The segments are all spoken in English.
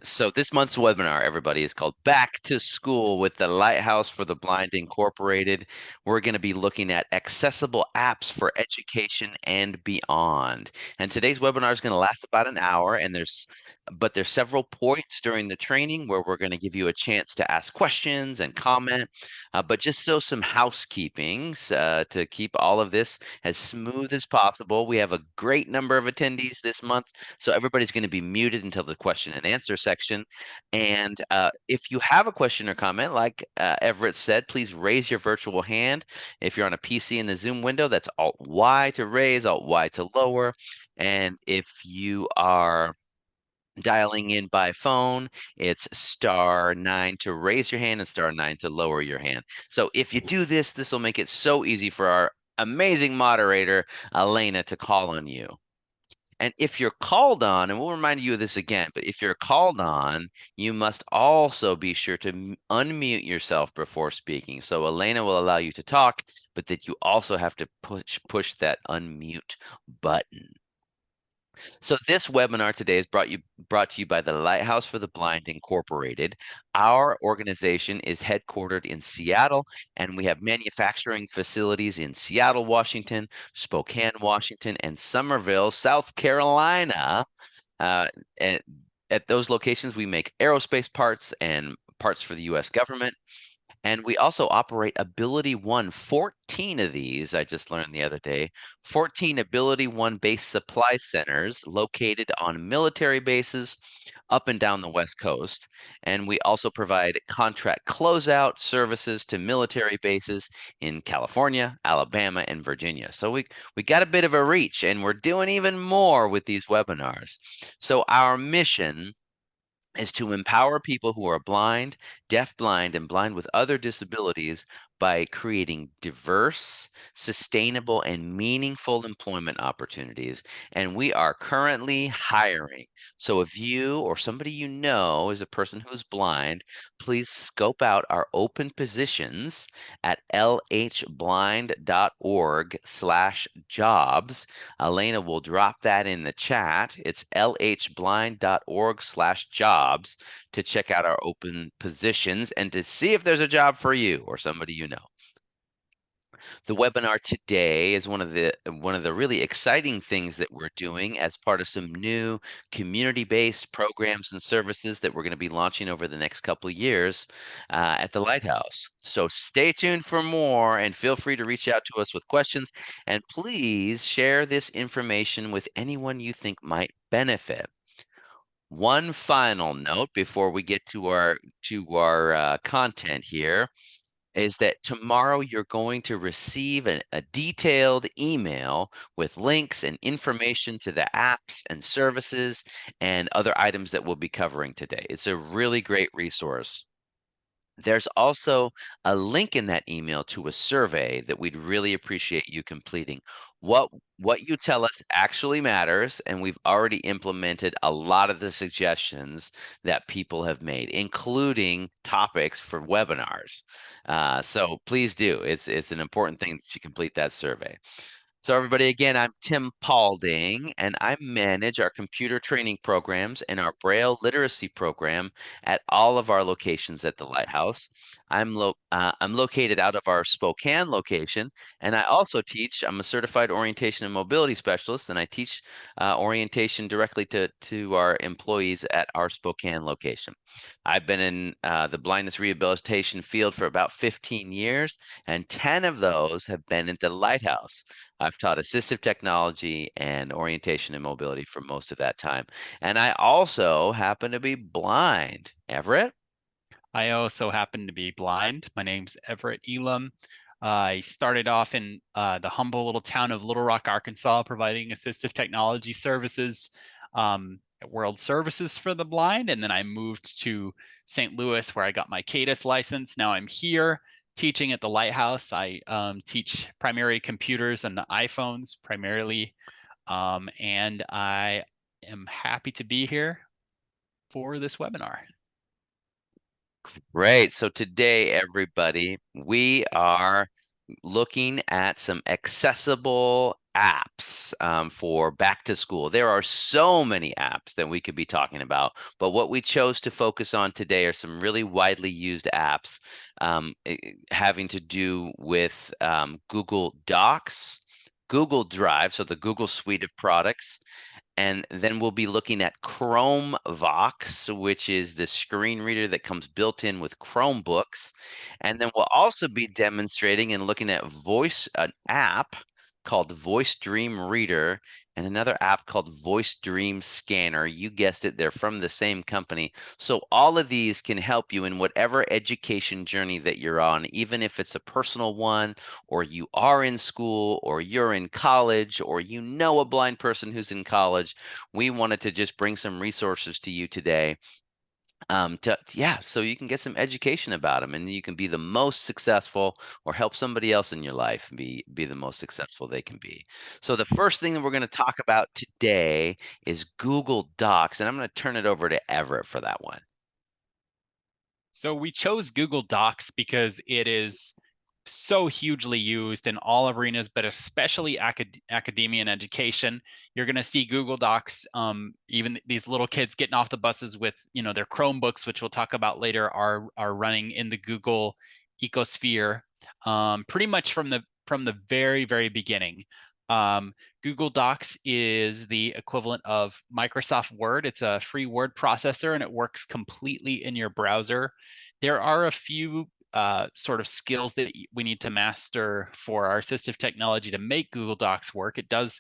So this month's webinar, everybody, is called Back to School with the Lighthouse for the Blind Incorporated. We're going to be looking at accessible apps for education and beyond. And today's webinar is going to last about an hour, and there's several points during the training where we're going to give you a chance to ask questions and comment. But just some housekeeping to keep all of this as smooth as possible. We have a great number of attendees this month. So everybody's going to be muted until the question and answer section. And if you have a question or comment, like Everett said, please raise your virtual hand. If you're on a PC in the Zoom window, that's Alt-Y to raise, Alt-Y to lower. And if you are dialing in by phone, it's *9 to raise your hand and *9 to lower your hand. So if you do this, this will make it so easy for our amazing moderator, Elena, to call on you. And if you're called on, and we'll remind you of this again, but if you're called on, you must also be sure to unmute yourself before speaking. So Elena will allow you to talk, but that you also have to push that unmute button. So this webinar today is brought to you by the Lighthouse for the Blind Incorporated. Our organization is headquartered in Seattle, and we have manufacturing facilities in Seattle, Washington, Spokane, Washington, and Somerville, South Carolina. Uh, at, at those locations, we make aerospace parts and parts for the U.S. government. And we also operate Ability One, 14 of these, I just learned the other day, 14 Ability One based supply centers located on military bases up and down the West Coast. And we also provide contract closeout services to military bases in California, Alabama, and Virginia. So we got a bit of a reach, and we're doing even more with these webinars. So our mission is to empower people who are blind, deaf-blind, and blind with other disabilities by creating diverse, sustainable, and meaningful employment opportunities. And we are currently hiring. So if you or somebody you know is a person who's blind, please scope out our open positions at lhblind.org/jobs. Elena will drop that in the chat. It's lhblind.org/jobs to check out our open positions and to see if there's a job for you or somebody you know. The webinar today is one of the really exciting things that we're doing as part of some new community-based programs and services that we're going to be launching over the next couple of years at the Lighthouse. So stay tuned for more and feel free to reach out to us with questions. And please share this information with anyone you think might benefit. One final note before we get to our content here is that tomorrow you're going to receive a detailed email with links and information to the apps and services and other items that we'll be covering today. It's a really great resource. There's also a link in that email to a survey that we'd really appreciate you completing. What you tell us actually matters, and we've already implemented a lot of the suggestions that people have made, including topics for webinars. So please do. It's an important thing that you complete that survey. So everybody, again, I'm Tim Paulding, and I manage our computer training programs and our Braille literacy program at all of our locations at the Lighthouse. I'm located out of our Spokane location, and I also teach. I'm a certified orientation and mobility specialist, and I teach orientation directly to our employees at our Spokane location. I've been in the blindness rehabilitation field for about 15 years, and 10 of those have been at the Lighthouse. I've taught assistive technology and orientation and mobility for most of that time. And I also happen to be blind. Everett? I also happen to be blind. My name's Everett Elam. I started off in the humble little town of Little Rock, Arkansas, providing assistive technology services at World Services for the Blind. And then I moved to St. Louis, where I got my CADIS license. Now I'm here teaching at the Lighthouse. I teach primary computers and the iPhones primarily. And I am happy to be here for this webinar. Great. So today, everybody, we are looking at some accessible apps for back to school. There are so many apps that we could be talking about, but what we chose to focus on today are some really widely used apps having to do with Google Docs, Google Drive, so the Google suite of products, and then we'll be looking at Chromevox, which is the screen reader that comes built in with Chromebooks. And then we'll also be demonstrating and looking at an app called Voice Dream Reader and another app called Voice Dream Scanner. You guessed it, they're from the same company. So all of these can help you in whatever education journey that you're on, even if it's a personal one, or you are in school, or you're in college, or you know a blind person who's in college. We wanted to just bring some resources to you today, yeah, so you can get some education about them, and you can be the most successful, or help somebody else in your life be the most successful they can be. So the first thing that we're going to talk about today is Google Docs, and I'm going to turn it over to Everett for that one. So we chose Google Docs because it is so hugely used in all arenas, but especially academia and education. You're going to see Google Docs, even these little kids getting off the buses with, their Chromebooks, which we'll talk about later, are running in the Google ecosphere, pretty much from the very, very beginning. Google Docs is the equivalent of Microsoft Word. It's a free word processor and it works completely in your browser. There are a few sort of skills that we need to master for our assistive technology to make Google Docs work. It does,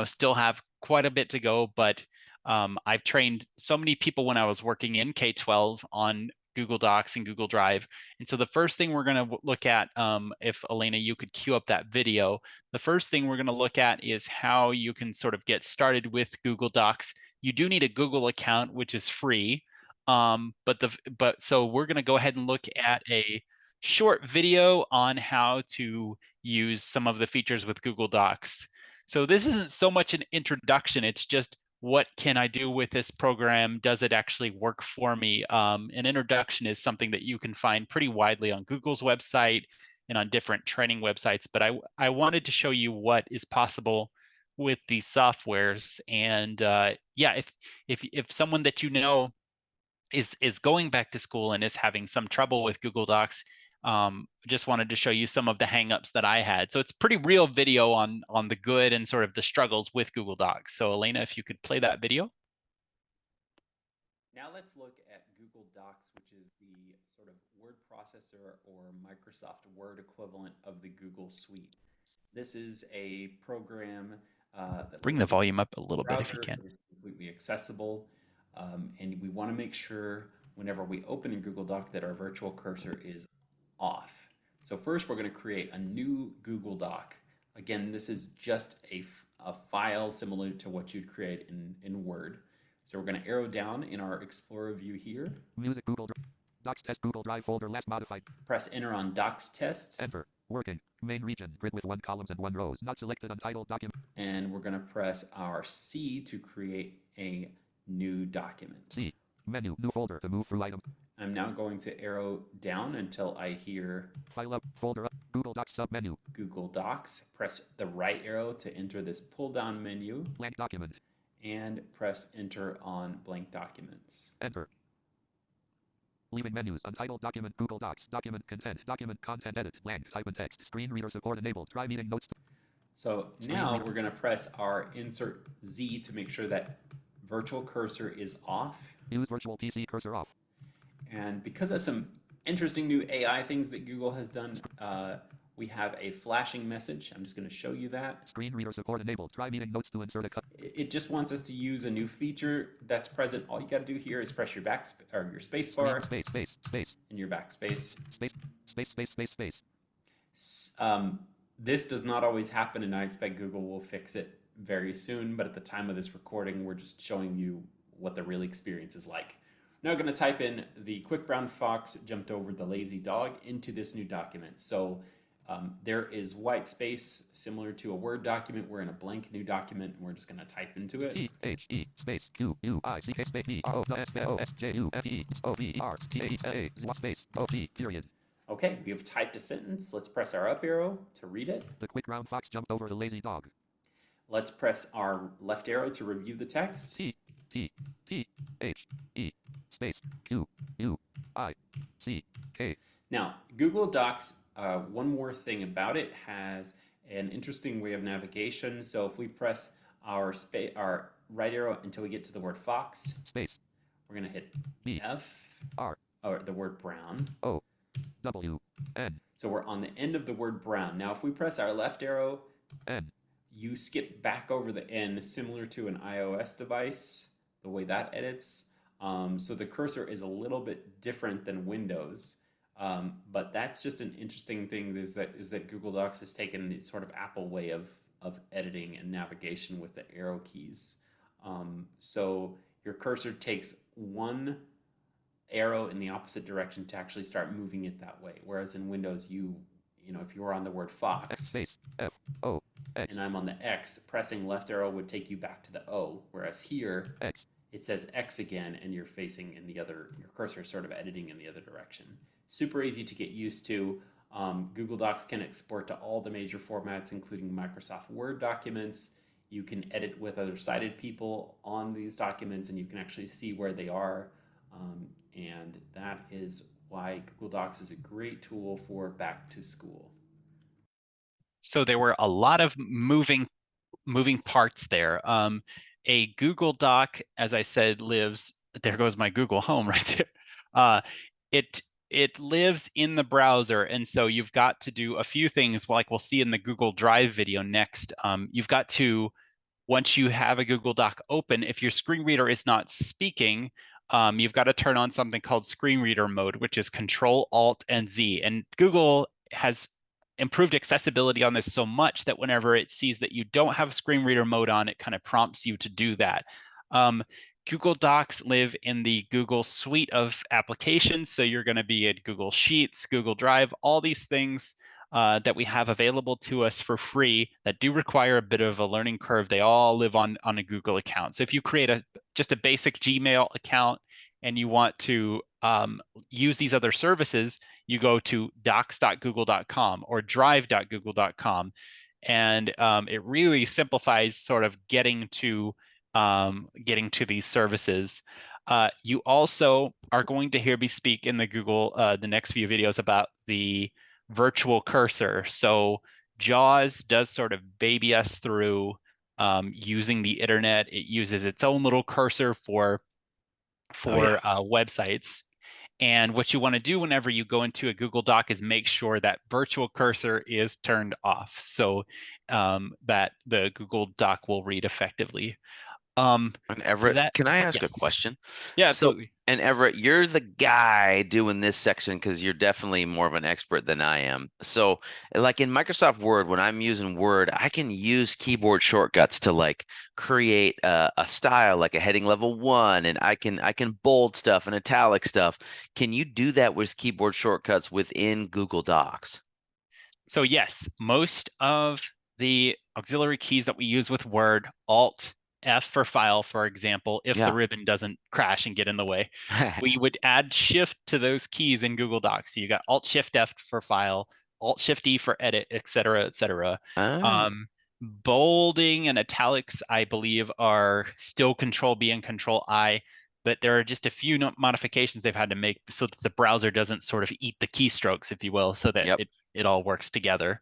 still have quite a bit to go, but I've trained so many people when I was working in K-12 on Google Docs and Google Drive. And so the first thing we're going to look at, if Elena, you could cue up that video, the first thing we're going to look at is how you can sort of get started with Google Docs. You do need a Google account, which is free. So we're going to go ahead and look at a short video on how to use some of the features with Google Docs. So this isn't so much an introduction, it's just what can I do with this program? Does it actually work for me? An introduction is something that you can find pretty widely on Google's website and on different training websites. But I wanted to show you what is possible with these softwares. And yeah, if someone that you know is going back to school and is having some trouble with Google Docs, just wanted to show you some of the hangups that I had. So it's pretty real video on the good and sort of the struggles with Google Docs. So Elena, if you could play that video. Now let's look at Google Docs, which is the sort of word processor or Microsoft Word equivalent of the Google Suite. This is a program that Bring lets the you volume up a little bit if you browser. can. It's completely accessible. And we want to make sure whenever we open in Google Doc that our virtual cursor is off. So first we're going to create a new Google Doc. Again, this is just a file similar to what you'd create in Word. So we're going to arrow down in our Explorer view here. Music Google Drive. Docs test Google Drive folder last modified. Press enter on Docs test. Enter. Working. Main region. Grid with 1 columns and 1 rows. Not selected. Untitled document. And we're going to press our C to create a new document. C. Menu. New folder to move through items. I'm now going to arrow down until I hear File up. Folder up. Google Docs submenu. Google Docs. Press the right arrow to enter this pull down menu. Blank document. And press enter on blank documents. Enter. Leaving menus. Untitled document. Google Docs. Document content. Document content edit. Blank. Type and text. Screen reader support enabled. Try meeting notes. So now we're going to press our insert Z to make sure that virtual cursor is off. Use virtual PC cursor off. And because of some interesting new AI things that Google has done, we have a flashing message. I'm just going to show you that. Screen reader support enabled. Try meeting notes to insert a cut. It just wants us to use a new feature that's present. All you got to do here is press your your space bar. Space. And your backspace. Space. This does not always happen, and I expect Google will fix it very soon. But at the time of this recording, we're just showing you what the real experience is like. Now I'm going to type in the quick brown fox jumped over the lazy dog into this new document. So there is white space similar to a Word document. We're in a blank new document, and we're just going to type into it. E space Q U I C K space B R O S J U F E O V E R T A space O P period. Okay, we have typed a sentence. Let's press our up arrow to read it. The quick brown fox jumped over the lazy dog. Let's press our left arrow to review the text. T, T, T, H, E, space, Q, U, I, C, K. Now, Google Docs, one more thing about it, has an interesting way of navigation. So if we press our right arrow until we get to the word fox, Space, we're going to hit B, F, R, or the word brown. O, W, N, So we're on the end of the word brown. Now, if we press our left arrow, N. you skip back over the N, similar to an iOS device, the way that edits. So the cursor is a little bit different than Windows. But that's just an interesting thing is that Google Docs has taken the sort of Apple way of editing and navigation with the arrow keys. So your cursor takes one arrow in the opposite direction to actually start moving it that way. Whereas in Windows, if you were on the word X fox space, F, O, X, and I'm on the X, pressing left arrow would take you back to the O. Whereas here, X. it says X again, and you're facing in the other, your cursor is sort of editing in the other direction. Super easy to get used to. Google Docs can export to all the major formats, including Microsoft Word documents. You can edit with other sighted people on these documents, and you can actually see where they are. And that is why Google Docs is a great tool for back to school. So there were a lot of moving parts there. A Google Doc, as I said, lives, there goes my Google Home right there. It lives in the browser, and so you've got to do a few things like we'll see in the Google Drive video next. You've got to, once you have a Google Doc open, if your screen reader is not speaking, you've got to turn on something called screen reader mode, which is Control Alt and Z. And Google has improved accessibility on this so much that whenever it sees that you don't have screen reader mode on, it kind of prompts you to do that. Google Docs live in the Google suite of applications. So you're going to be at Google Sheets, Google Drive, all these things that we have available to us for free that do require a bit of a learning curve. They all live on a Google account. So if you create just a basic Gmail account and you want to use these other services, you go to docs.google.com or drive.google.com. And it really simplifies sort of getting to these services. You also are going to hear me speak in the next few videos about the virtual cursor. So JAWS does sort of baby us through using the internet. It uses its own little cursor for websites. And what you want to do whenever you go into a Google Doc is make sure that virtual cursor is turned off so that the Google Doc will read effectively. And Everett, can I ask a Yes. question? Yeah, So, absolutely. and Everett, you're the guy doing this section because you're definitely more of an expert than I am. So, like in Microsoft Word, when I'm using Word, I can use keyboard shortcuts to like create a style, like a heading level 1, and I can bold stuff and italic stuff. Can you do that with keyboard shortcuts within Google Docs? So yes, most of the auxiliary keys that we use with Word, Alt F for file, for example, if the ribbon doesn't crash and get in the way, we would add Shift to those keys in Google Docs. So you got Alt Shift F for file, Alt Shift E for edit, et cetera, et cetera. Oh. Bolding and italics, I believe, are still Control B and Control I, but there are just a few modifications they've had to make so that the browser doesn't sort of eat the keystrokes, if you will, so that it all works together.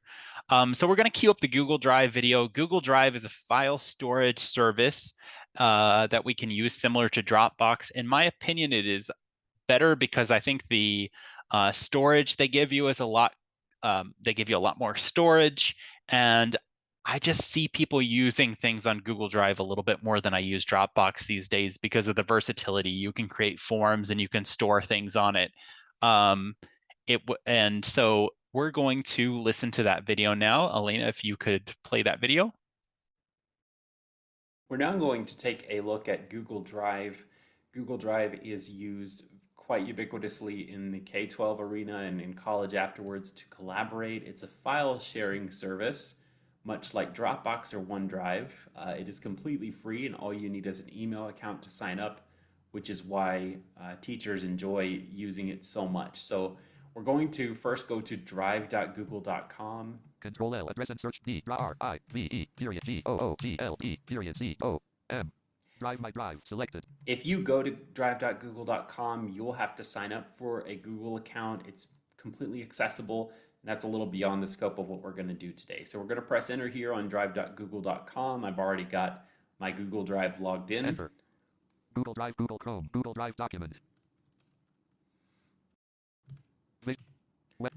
So we're going to queue up the Google Drive video. Google Drive is a file storage service that we can use similar to Dropbox. In my opinion, it is better because I think the storage they give you is they give you a lot more storage, and I just see people using things on Google Drive a little bit more than I use Dropbox these days because of the versatility. You can create forms and you can store things on it. And so we're going to listen to that video now. Elena, if you could play that video. We're now going to take a look at Google Drive. Google Drive is used quite ubiquitously in the K-12 arena and in college afterwards to collaborate. It's a file sharing service, much like Dropbox or OneDrive. It is completely free, and all you need is an email account to sign up, which is why teachers enjoy using it so much. So We're going to first go to drive.google.com. Control L, address and search D, R-I-V-E, period, G-O-O-G-L-E, period, C-O-M. Drive my drive, selected. If you go to drive.google.com, you'll have to sign up for a Google account. It's completely accessible. And that's a little beyond the scope of what we're going to do today. So we're going to press enter here on drive.google.com. I've already got my Google Drive logged in. Enter. Google Drive, Google Chrome, Google Drive document.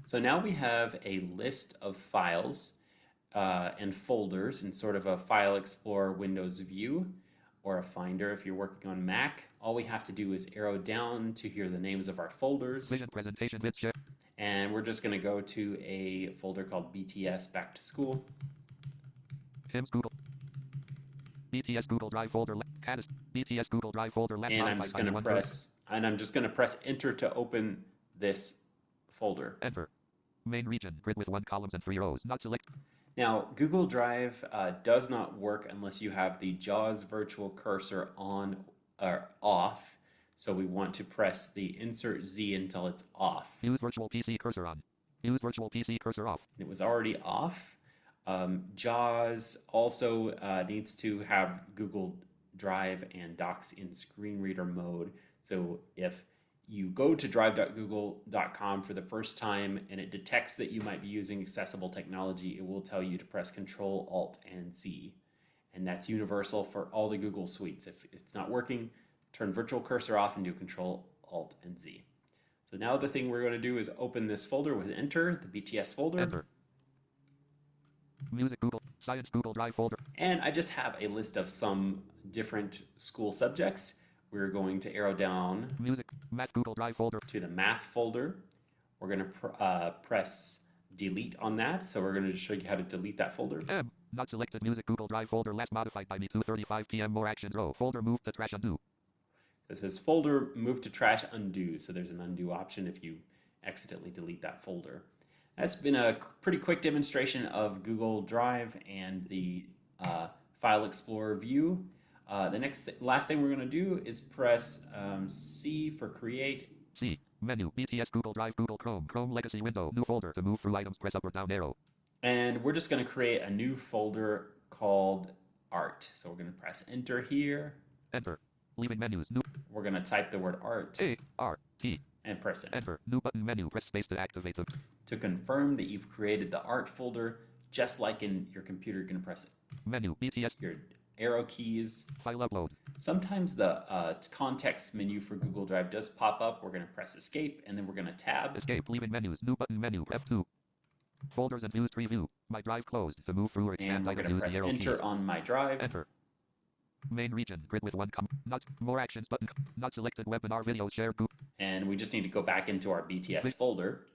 So now we have a list of files and folders in sort of a File Explorer Windows view, or a Finder if you're working on Mac. All we have to do is arrow down to hear the names of our folders. Vision presentation with share. And we're just going to go to a folder called BTS Back to School. Hymns Google. BTS Google Drive folder. BTS Google Drive folder. And I'm just going to press enter to open this folder. Enter. Main region, grid with 1 columns and 3 rows. Not select. Now, Google Drive does not work unless you have the JAWS virtual cursor on or off. So we want to press the insert Z until it's off. Use virtual PC cursor on. Use virtual PC cursor off. It was already off. JAWS also needs to have Google Drive and Docs in screen reader mode. So if you go to drive.google.com for the first time and it detects that you might be using accessible technology, it will tell you to press Control, Alt, and Z. And that's universal for all the Google suites. If it's not working, turn virtual cursor off and do Control, Alt, and Z. So now the thing we're going to do is open this folder with Enter, the BTS folder. Enter. Music Google, Science Google Drive folder. And I just have a list of some different school subjects. We're going to arrow down Music, Math Google Drive folder. To the Math folder. We're going to press Delete on that. So we're going to show you how to delete that folder. M, not selected. Music Google Drive folder last modified by me 2:35 p.m. More actions row. Folder moved to trash undo. It says folder moved to trash undo. So there's an undo option if you accidentally delete that folder. That's been a pretty quick demonstration of Google Drive and the File Explorer view. The last thing we're going to do is press C for create. C, menu, BTS Google Drive, Google Chrome, Chrome Legacy window, new folder. To move through items, press up or down arrow. And we're just going to create a new folder called Art. So we're going to press Enter here. Enter. Leaving menus. New. We're going to type the word Art. A-R-T. And press Enter. Enter. New button menu. Press space to activate them. To confirm that you've created the Art folder, just like in your computer, you're going to press Menu, BTS. Your arrow keys. File upload. Sometimes the context menu for Google Drive does pop up. We're going to press Escape, and then we're going to tab. Escape. Leaving menus. New button menu. F2. Folders and views preview. My drive closed. To move through or expand and we're items, going to use press the arrow Enter keys. on My Drive. Enter. Main region. Grid with 1 not more actions button. Not selected. Webinar videos shared. And we just need to go back into our BTS folder.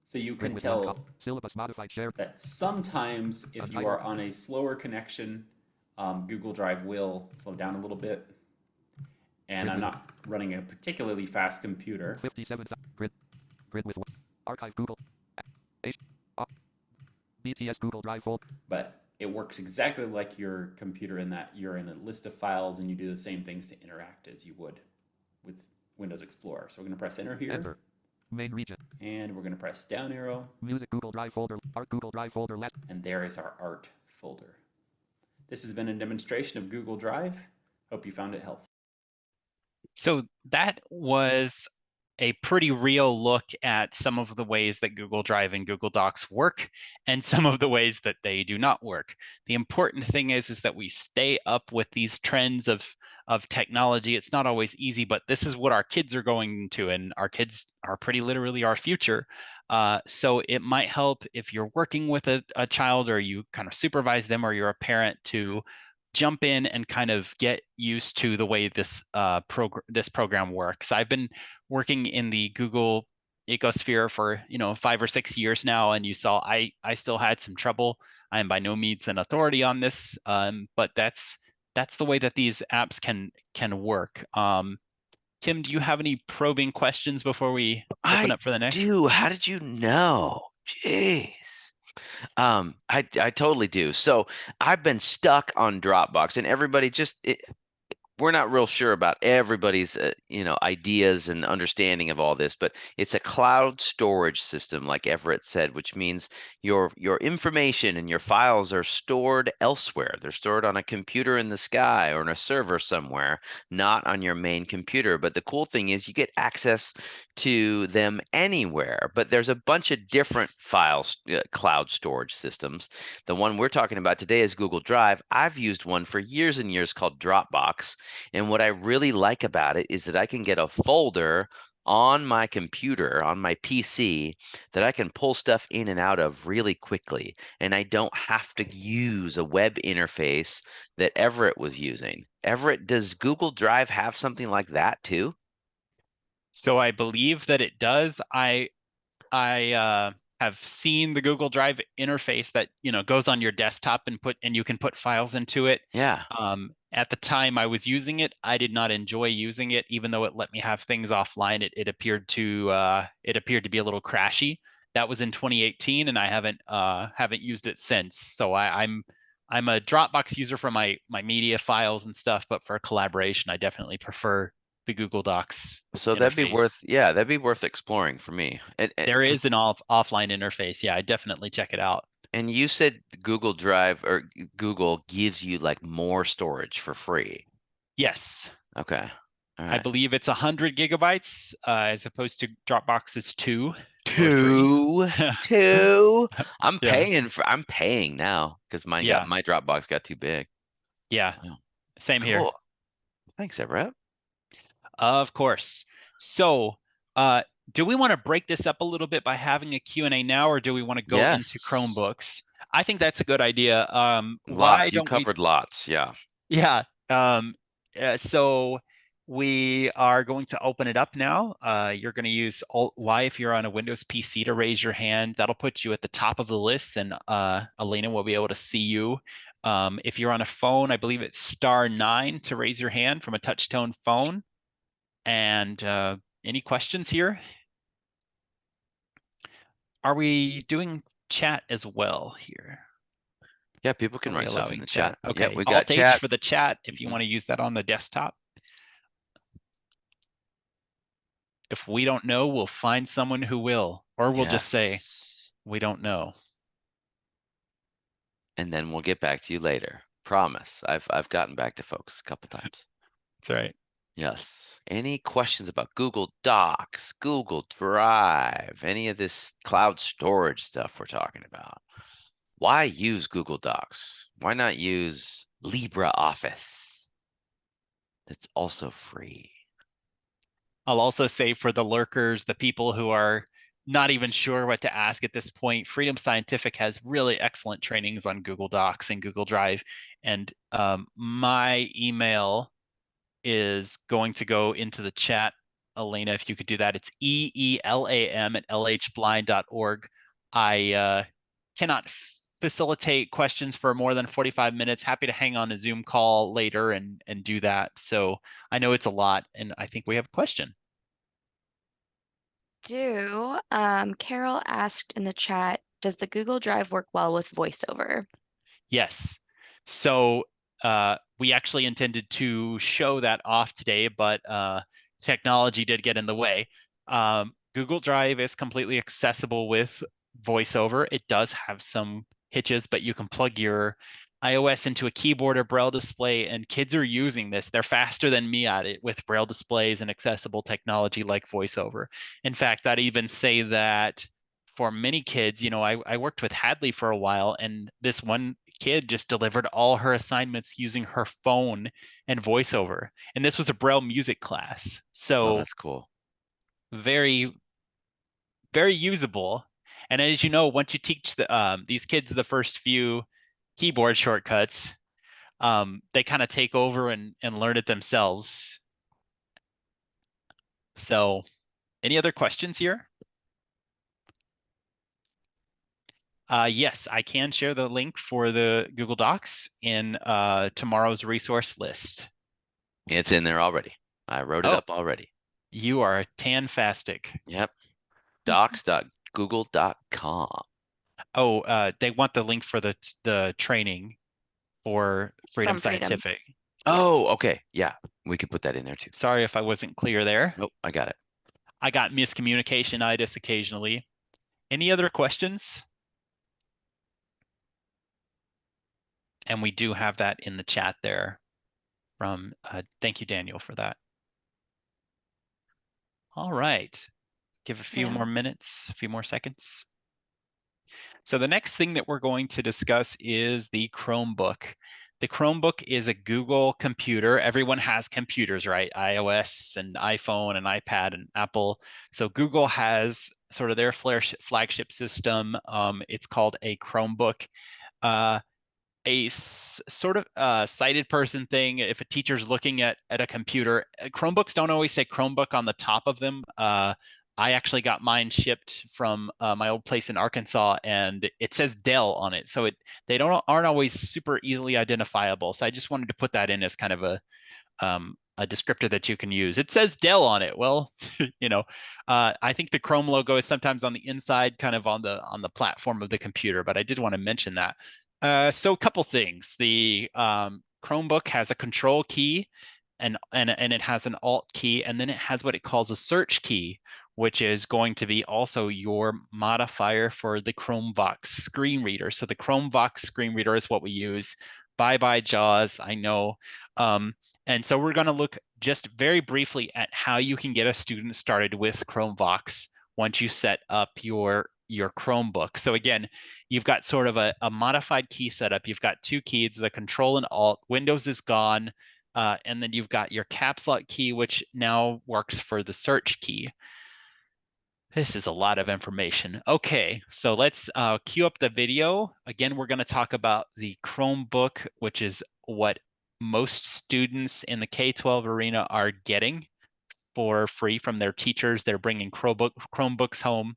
So you can tell syllabus modified share that sometimes if you are on a slower connection, Google Drive will slow down a little bit. And I'm not running a particularly fast computer. 57 grid with archive Google BTS Google Drive folder. But it works exactly like your computer in that you're in a list of files and you do the same things to interact as you would with Windows Explorer. So we're going to press Enter here. Enter. Main region. And we're going to press down arrow. Music Google Drive folder. Art Google Drive folder left. And there is our Art folder. This has been a demonstration of Google Drive. Hope you found it helpful. So that was a pretty real look at some of the ways that Google Drive and Google Docs work and some of the ways that they do not work. The important thing is that we stay up with these trends of technology. It's not always easy, but this is what our kids are going to, and our kids are pretty literally our future. So it might help if you're working with a child or you kind of supervise them or you're a parent to jump in and kind of get used to the way this program works. I've been working in the Google ecosphere for 5 or 6 years now, and you saw I still had some trouble. I am by no means an authority on this, but that's the way that these apps can work. Tim, do you have any probing questions before we open up for the next? I do. How did you know? Jeez. I totally do. So I've been stuck on Dropbox, and everybody we're not real sure about everybody's ideas and understanding of all this, but it's a cloud storage system, like Everett said, which means your information and your files are stored elsewhere. They're stored on a computer in the sky or on a server somewhere, not on your main computer. But the cool thing is you get access to them anywhere. But there's a bunch of different files, cloud storage systems. The one we're talking about today is Google Drive. I've used one for years and years called Dropbox. And what I really like about it is that I can get a folder on my computer, on my PC, that I can pull stuff in and out of really quickly. And I don't have to use a web interface that Everett was using. Everett, does Google Drive have something like that too? So I believe that it does. I have seen the Google Drive interface that, goes on your desktop and you can put files into it. Yeah. At the time I was using it, I did not enjoy using it, even though it let me have things offline. It appeared to be a little crashy. That was in 2018, and I haven't used it since. So I'm a Dropbox user for my media files and stuff, but for collaboration, I definitely prefer the Google Docs So interface. that'd be worth exploring for me. There is an offline interface. Yeah, I definitely check it out. And you said Google Drive or Google gives you like more storage for free. Yes, Okay. All I right. believe it's 100 gigabytes as opposed to Dropbox's 2 or 3. Two, two. Yeah, I'm paying now because yeah, my Dropbox got too big. yeah. Oh, Same here. cool. Thanks, Everett. Of course. So, uh, do we want to break this up a little bit by having a Q&A now, or do we want to go into Yes. Chromebooks? I think that's a good idea. Why Lots. You don't we covered lots. Yeah. Yeah. Um, so we are going to open it up now. You're going to use Alt Y if you're on a Windows PC to raise your hand. That'll put you at the top of the list, and Elena will be able to see you. If you're on a phone, I believe it's *9 to raise your hand from a touch-tone phone. And any questions here? Are we doing chat as well here? Yeah, people Are can we write stuff in allowing the chat? chat. Yeah, Okay, we got Alt H chat. for the chat if you Mhm. want to use that on the desktop. If we don't know, we'll find someone who will, or we'll just say, Yes. we don't know. And then we'll get back to you later. Promise. I've gotten back to folks a couple times. That's right. Yes. Any questions about Google Docs, Google Drive, any of this cloud storage stuff we're talking about? Why use Google Docs? Why not use LibreOffice? It's also free. I'll also say for the lurkers, the people who are not even sure what to ask at this point, Freedom Scientific has really excellent trainings on Google Docs and Google Drive. And my email is going to go into the chat. Elena, if you could do that, it's EELAM@lhblind.org. I cannot facilitate questions for more than 45 minutes. Happy to hang on a Zoom call later and do that. So I know it's a lot, and I think we have a question. Carol asked in the chat, does the Google Drive work well with VoiceOver? Yes. So we actually intended to show that off today, but technology did get in the way. Google Drive is completely accessible with VoiceOver. It does have some hitches, but you can plug your iOS into a keyboard or Braille display, and kids are using this. They're faster than me at it with Braille displays and accessible technology like VoiceOver. In fact, I'd even say that for many kids, I worked with Hadley for a while, and this one kid just delivered all her assignments using her phone and VoiceOver. And this was a Braille music class. Oh, So that's cool. very, very usable. And as you know, once you teach these kids the first few keyboard shortcuts, they kind of take over and learn it themselves. So any other questions here? Yes, I can share the link for the Google Docs in tomorrow's resource list. It's in there already. I wrote it Oh, up already. you are tan-fastic. Yep. Docs.google.com. Oh, they want the link for the training for Freedom From Freedom. Scientific. Oh, okay. Yeah, we could put that in there too. Sorry if I wasn't clear there. Nope, I got it. I got miscommunication-itis occasionally. Any other questions? And we do have that in the chat there from, thank you, Daniel, for that. All right. Give a few more minutes, a few more seconds. So the next thing that we're going to discuss is the Chromebook. The Chromebook is a Google computer. Everyone has computers, right? iOS and iPhone and iPad and Apple. So Google has sort of their flagship system. It's called a Chromebook. A sort of sighted person thing. If a teacher's looking at a computer, Chromebooks don't always say Chromebook on the top of them. I actually got mine shipped from my old place in Arkansas, and it says Dell on it, so aren't always super easily identifiable. So I just wanted to put that in as kind of a descriptor that you can use. It says Dell on it. Well, I think the Chrome logo is sometimes on the inside, kind of on the platform of the computer, but I did want to mention that. So a couple things. The Chromebook has a control key and it has an alt key, and then it has what it calls a search key, which is going to be also your modifier for the Chromevox screen reader. So the Chromevox screen reader is what we use. Bye-bye JAWS, I know. And so we're going to look just very briefly at how you can get a student started with Chromevox once you set up your Chromebook. So again, you've got sort of a modified key setup. You've got two keys, the Control and Alt. Windows is gone. And then you've got your caps lock key, which now works for the search key. This is a lot of information. Okay, so let's queue up the video. Again, we're going to talk about the Chromebook, which is what most students in the K-12 arena are getting for free from their teachers. They're bringing Chromebooks home.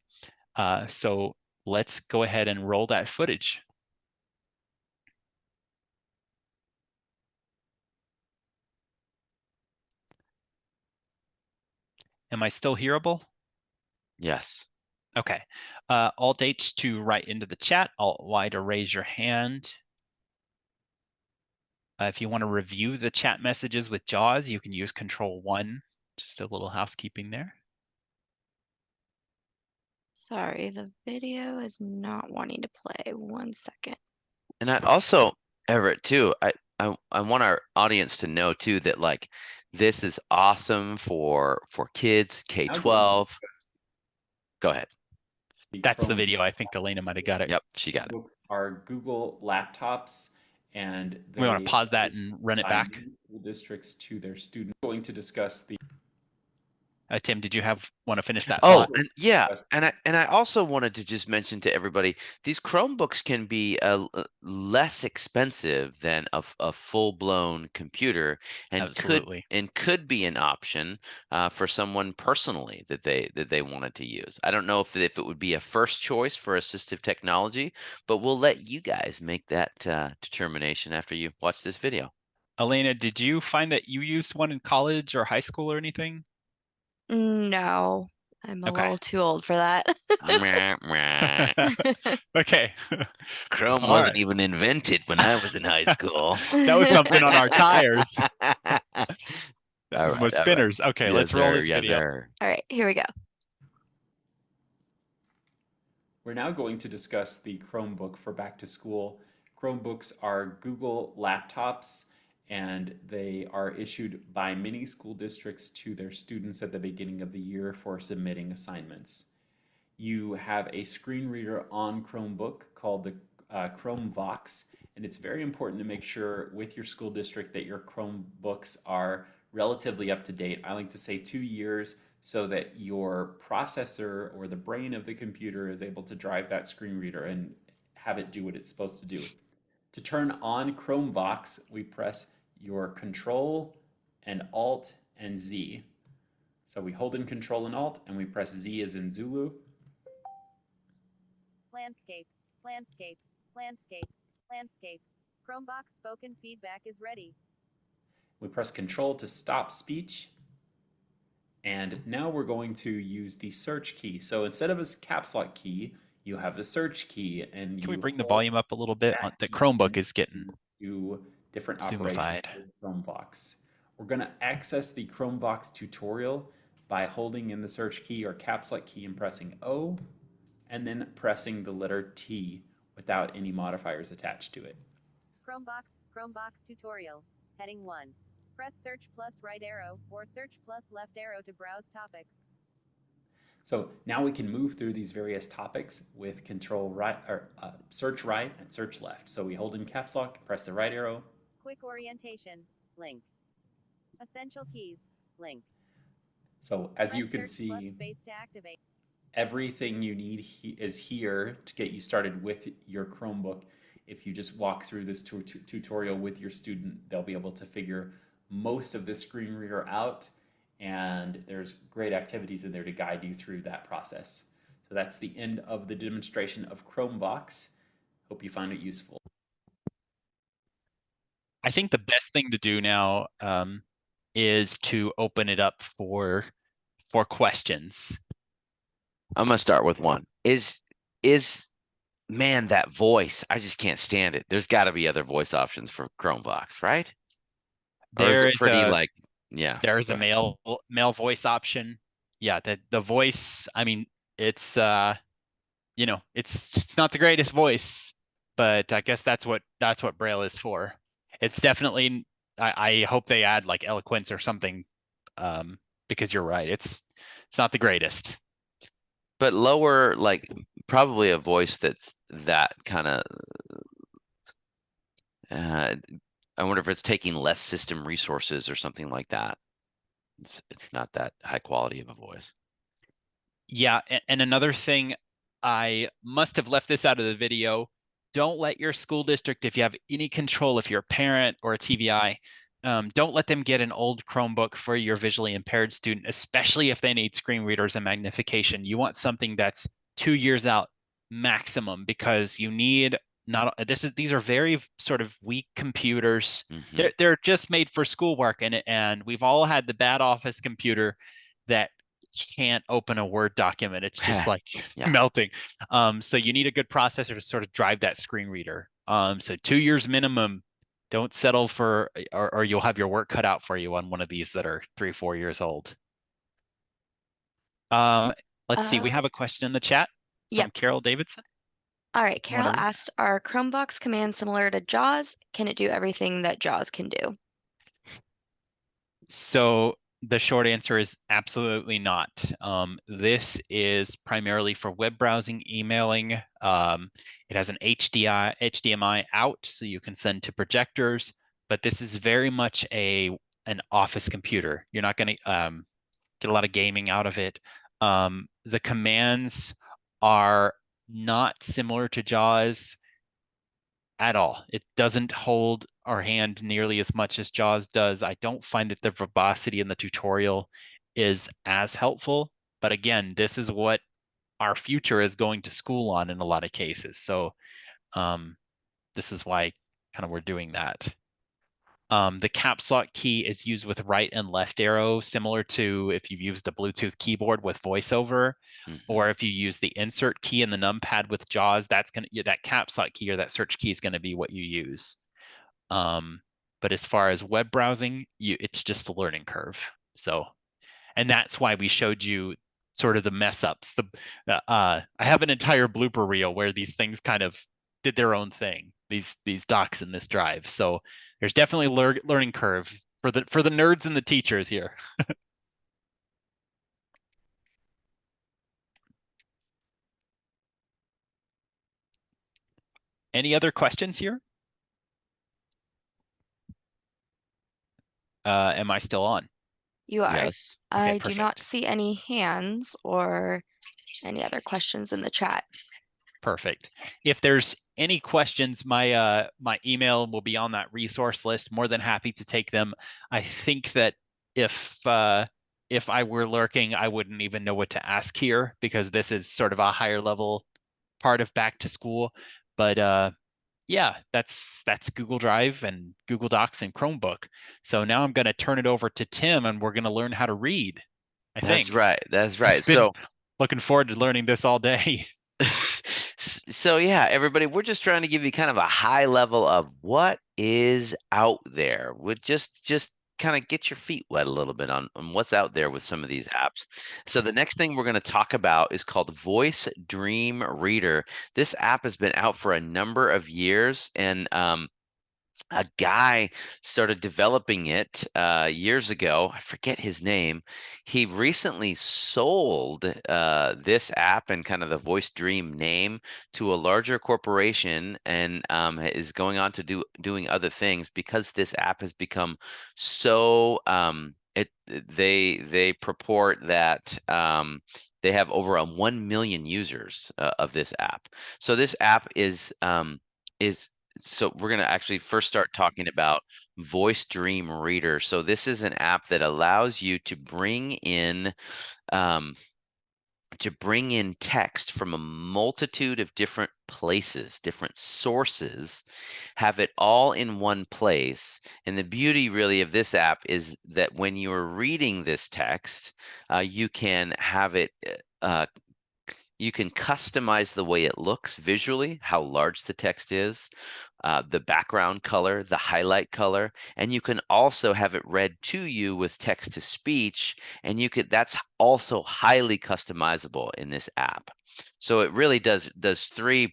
So let's go ahead and roll that footage. Am I still hearable? Yes. Okay. Alt-H to write into the chat, Alt-Y to raise your hand. If you want to review the chat messages with JAWS, you can use Control-1. Just a little housekeeping there. Sorry, the video is not wanting to play. 1 second. And I also, Everett, too, I want our audience to know too that like this is awesome for kids K-12. Go ahead. That's the video. I think Elena might have got it. Yep, she got it. Are Google laptops, and We want to pause that and run it back. School districts to their students. We're going to discuss the. Tim, did you want to finish that Oh, thought? and yeah, and I also wanted to just mention to everybody, these Chromebooks can be less expensive than a full-blown computer, and Absolutely. could be an option for someone personally that they wanted to use. I don't know if it would be a first choice for assistive technology, but we'll let you guys make that determination after you watch this video. Elena, did you find that you used one in college or high school or anything? No, I'm a Okay. little too old for that. Okay. Chrome wasn't even invented when I was in high school. That was something on our tires. That was Right, my spinners. Okay, yes, let's roll sir, this yes, video. sir. All right, here we go. We're now going to discuss the Chromebook for back to school. Chromebooks are Google laptops, and they are issued by many school districts to their students at the beginning of the year for submitting assignments. You have a screen reader on Chromebook called the Chromevox, and it's very important to make sure with your school district that your Chromebooks are relatively up to date. I like to say 2 years, so that your processor or the brain of the computer is able to drive that screen reader and have it do what it's supposed to do. To turn on Chromevox, we press your Control and Alt and Z. So we hold in Control and Alt, and we press Z as in Zulu. Landscape, landscape, landscape, landscape. Chromebox spoken feedback is ready. We press Control to stop speech. And now we're going to use the search key. So instead of a caps lock key, you have the search key. And Can we bring the volume up a little bit? The Chromebook is getting. To different operations Zoomified. with Chromevox. We're going to access the Chromevox tutorial by holding in the search key or caps lock key and pressing O, and then pressing the letter T without any modifiers attached to it. Chromebox tutorial. Heading 1. Press search plus right arrow or search plus left arrow to browse topics. So now we can move through these various topics with control right or search right and search left. So we hold in caps lock, press the right arrow. Quick orientation. Link. Essential keys. Link. So as you Press can search see, plus space to activate. everything you need is here to get you started with your Chromebook. If you just walk through this tutorial with your student, they'll be able to figure most of this screen reader out, and there's great activities in there to guide you through that process. So that's the end of the demonstration of Chromebox. Hope you find it useful. I think the best thing to do now is to open it up for questions. I'm gonna start with one. Is man, that voice? I just can't stand it. There's got to be other voice options for Chromebox, right? Or is it pretty like, yeah? There is go a ahead. male voice option. Yeah, the voice. I mean, it's it's not the greatest voice, but I guess that's what Braille is for. It's definitely. I hope they add like eloquence or something, because you're right. It's not the greatest. But lower, like probably a voice that's that kind of. I wonder if it's taking less system resources or something like that. It's not that high quality of a voice. Yeah, and another thing, I must have left this out of the video. Don't let your school district, if you have any control, if you're a parent or a TVI, don't let them get an old Chromebook for your visually impaired student, especially if they need screen readers and magnification. You want something that's 2 years out maximum, because you need not these are very sort of weak computers. Mm-hmm. They're just made for schoolwork, and we've all had the bad office computer that can't open a Word document. It's just like Yeah. melting. So you need a good processor to sort of drive that screen reader. So 2 years minimum. Don't settle for, or you'll have your work cut out for you on one of these that are 3-4 years old. Let's see. We have a question in the chat from Yep. Carol Davidson. All right, You wanna Carol read? asked, are Chromebox commands similar to JAWS? Can it do everything that JAWS can do? So the short answer is absolutely not. This is primarily for web browsing, emailing. It has an HDMI out, so you can send to projectors, but this is very much an office computer. You're not going to get a lot of gaming out of it. The commands are not similar to JAWS at all. It doesn't hold our hand nearly as much as JAWS does. I don't find that the verbosity in the tutorial is as helpful. But again, this is what our future is going to school on in a lot of cases. So this is why kind of we're doing that. The caps lock key is used with right and left arrow, similar to if you've used a Bluetooth keyboard with VoiceOver, or if you use the insert key in the numpad with JAWS, that caps lock key or that search key is going to be what you use. But as far as web browsing, it's just a learning curve. So, and that's why we showed you sort of the mess ups. I have an entire blooper reel where these things kind of did their own thing. These docs in this drive. So there's definitely learning curve for the nerds and the teachers here. Any other questions here? Am I still on? You are. Yes. I Okay, do not perfect. see any hands or any other questions in the chat. Perfect. If there's any questions, my email will be on that resource list. More than happy to take them. I think that if I were lurking, I wouldn't even know what to ask here, because this is sort of a higher level part of back to school. But yeah, that's Google Drive and Google Docs and Chromebook. So now I'm going to turn it over to Tim, and we're going to learn how to read. I That's think. right. That's right. Been So looking forward to learning this all day. So yeah, everybody, we're just trying to give you kind of a high level of what is out there. Would just kind of get your feet wet a little bit on what's out there with some of these apps. So the next thing we're going to talk about is called Voice Dream Reader. This app has been out for a number of years, and a guy started developing it years ago. I forget his name. He recently sold this app and kind of the Voice Dream name to a larger corporation, and is going on to doing other things because this app has become so. They purport that they have over 1 million users of this app. So this app is so we're going to actually first start talking about Voice Dream Reader. So this is an app that allows you um, to bring in text from a multitude of different places, different sources, have it all in one place. And the beauty really of this app is that when you're reading this text, you can have it you can customize the way it looks visually, how large the text is, the background color, the highlight color, and you can also have it read to you with text to speech, and that's also highly customizable in this app. So it really does three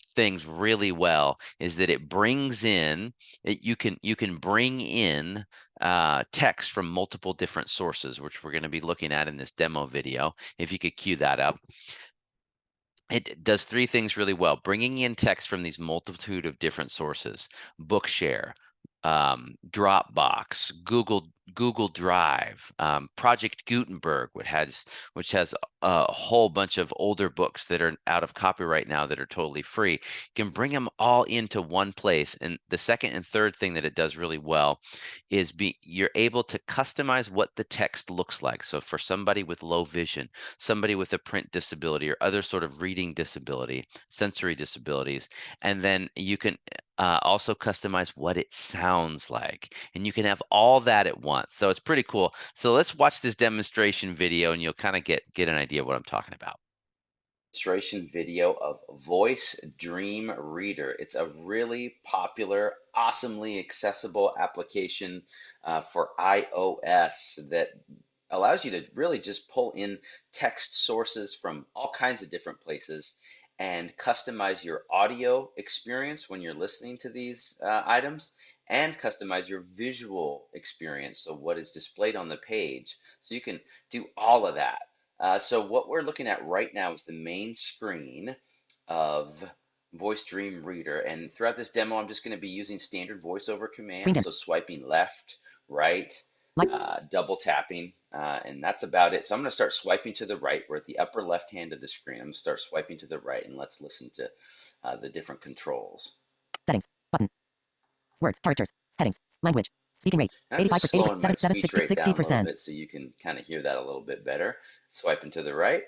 things really well, is that it brings in you can bring in text from multiple different sources, which we're going to be looking at in this demo video. If you could cue that up. It does three things really well: bringing in text from these multitude of different sources, Bookshare, Dropbox, Google Drive, Project Gutenberg, which has a whole bunch of older books that are out of copyright now that are totally free. You can bring them all into one place. And the second and third thing that it does really well is you're able to customize what the text looks like. So for somebody with low vision, somebody with a print disability, or other sort of reading disability, sensory disabilities, and then you can also customize what it sounds like, and you can have all that at once. So it's pretty cool. So let's watch this demonstration video, and you'll kind of get an idea of what I'm talking about. Demonstration video of Voice Dream Reader. It's a really popular, awesomely accessible application for iOS that allows you to really just pull in text sources from all kinds of different places and customize your audio experience when you're listening to these items, and customize your visual experience, so what is displayed on the page. So you can do all of that. So what we're looking at right now is the main screen of Voice Dream Reader. And throughout this demo, I'm just going to be using standard voiceover commands. So swiping left, right, double tapping, and that's about it. So I'm going to start swiping to the right. We're at the upper left hand of the screen. I'm going to start swiping to the right, and let's listen to the different controls. Settings. Button. Words. Characters. Headings. Language. Speaking rate. I'm just 85%. slowing my 87, speech rate down a little 60%. bit so you can kind of hear that a little bit better. Swiping to the right.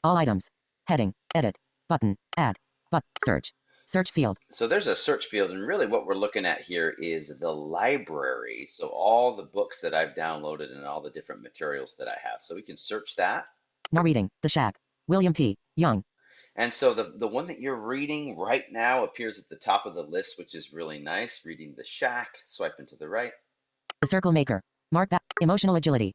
All items. Heading. Edit. Button. Add. But. Search. Search field. So there's a search field, and really what we're looking at here is the library. So all the books that I've downloaded and all the different materials that I have. So we can search that. Now reading. The Shack. William P. Young. And so the one that you're reading right now appears at the top of the list, which is really nice. Reading The Shack, swiping to the right. The Circle Maker. Mark back. Emotional agility.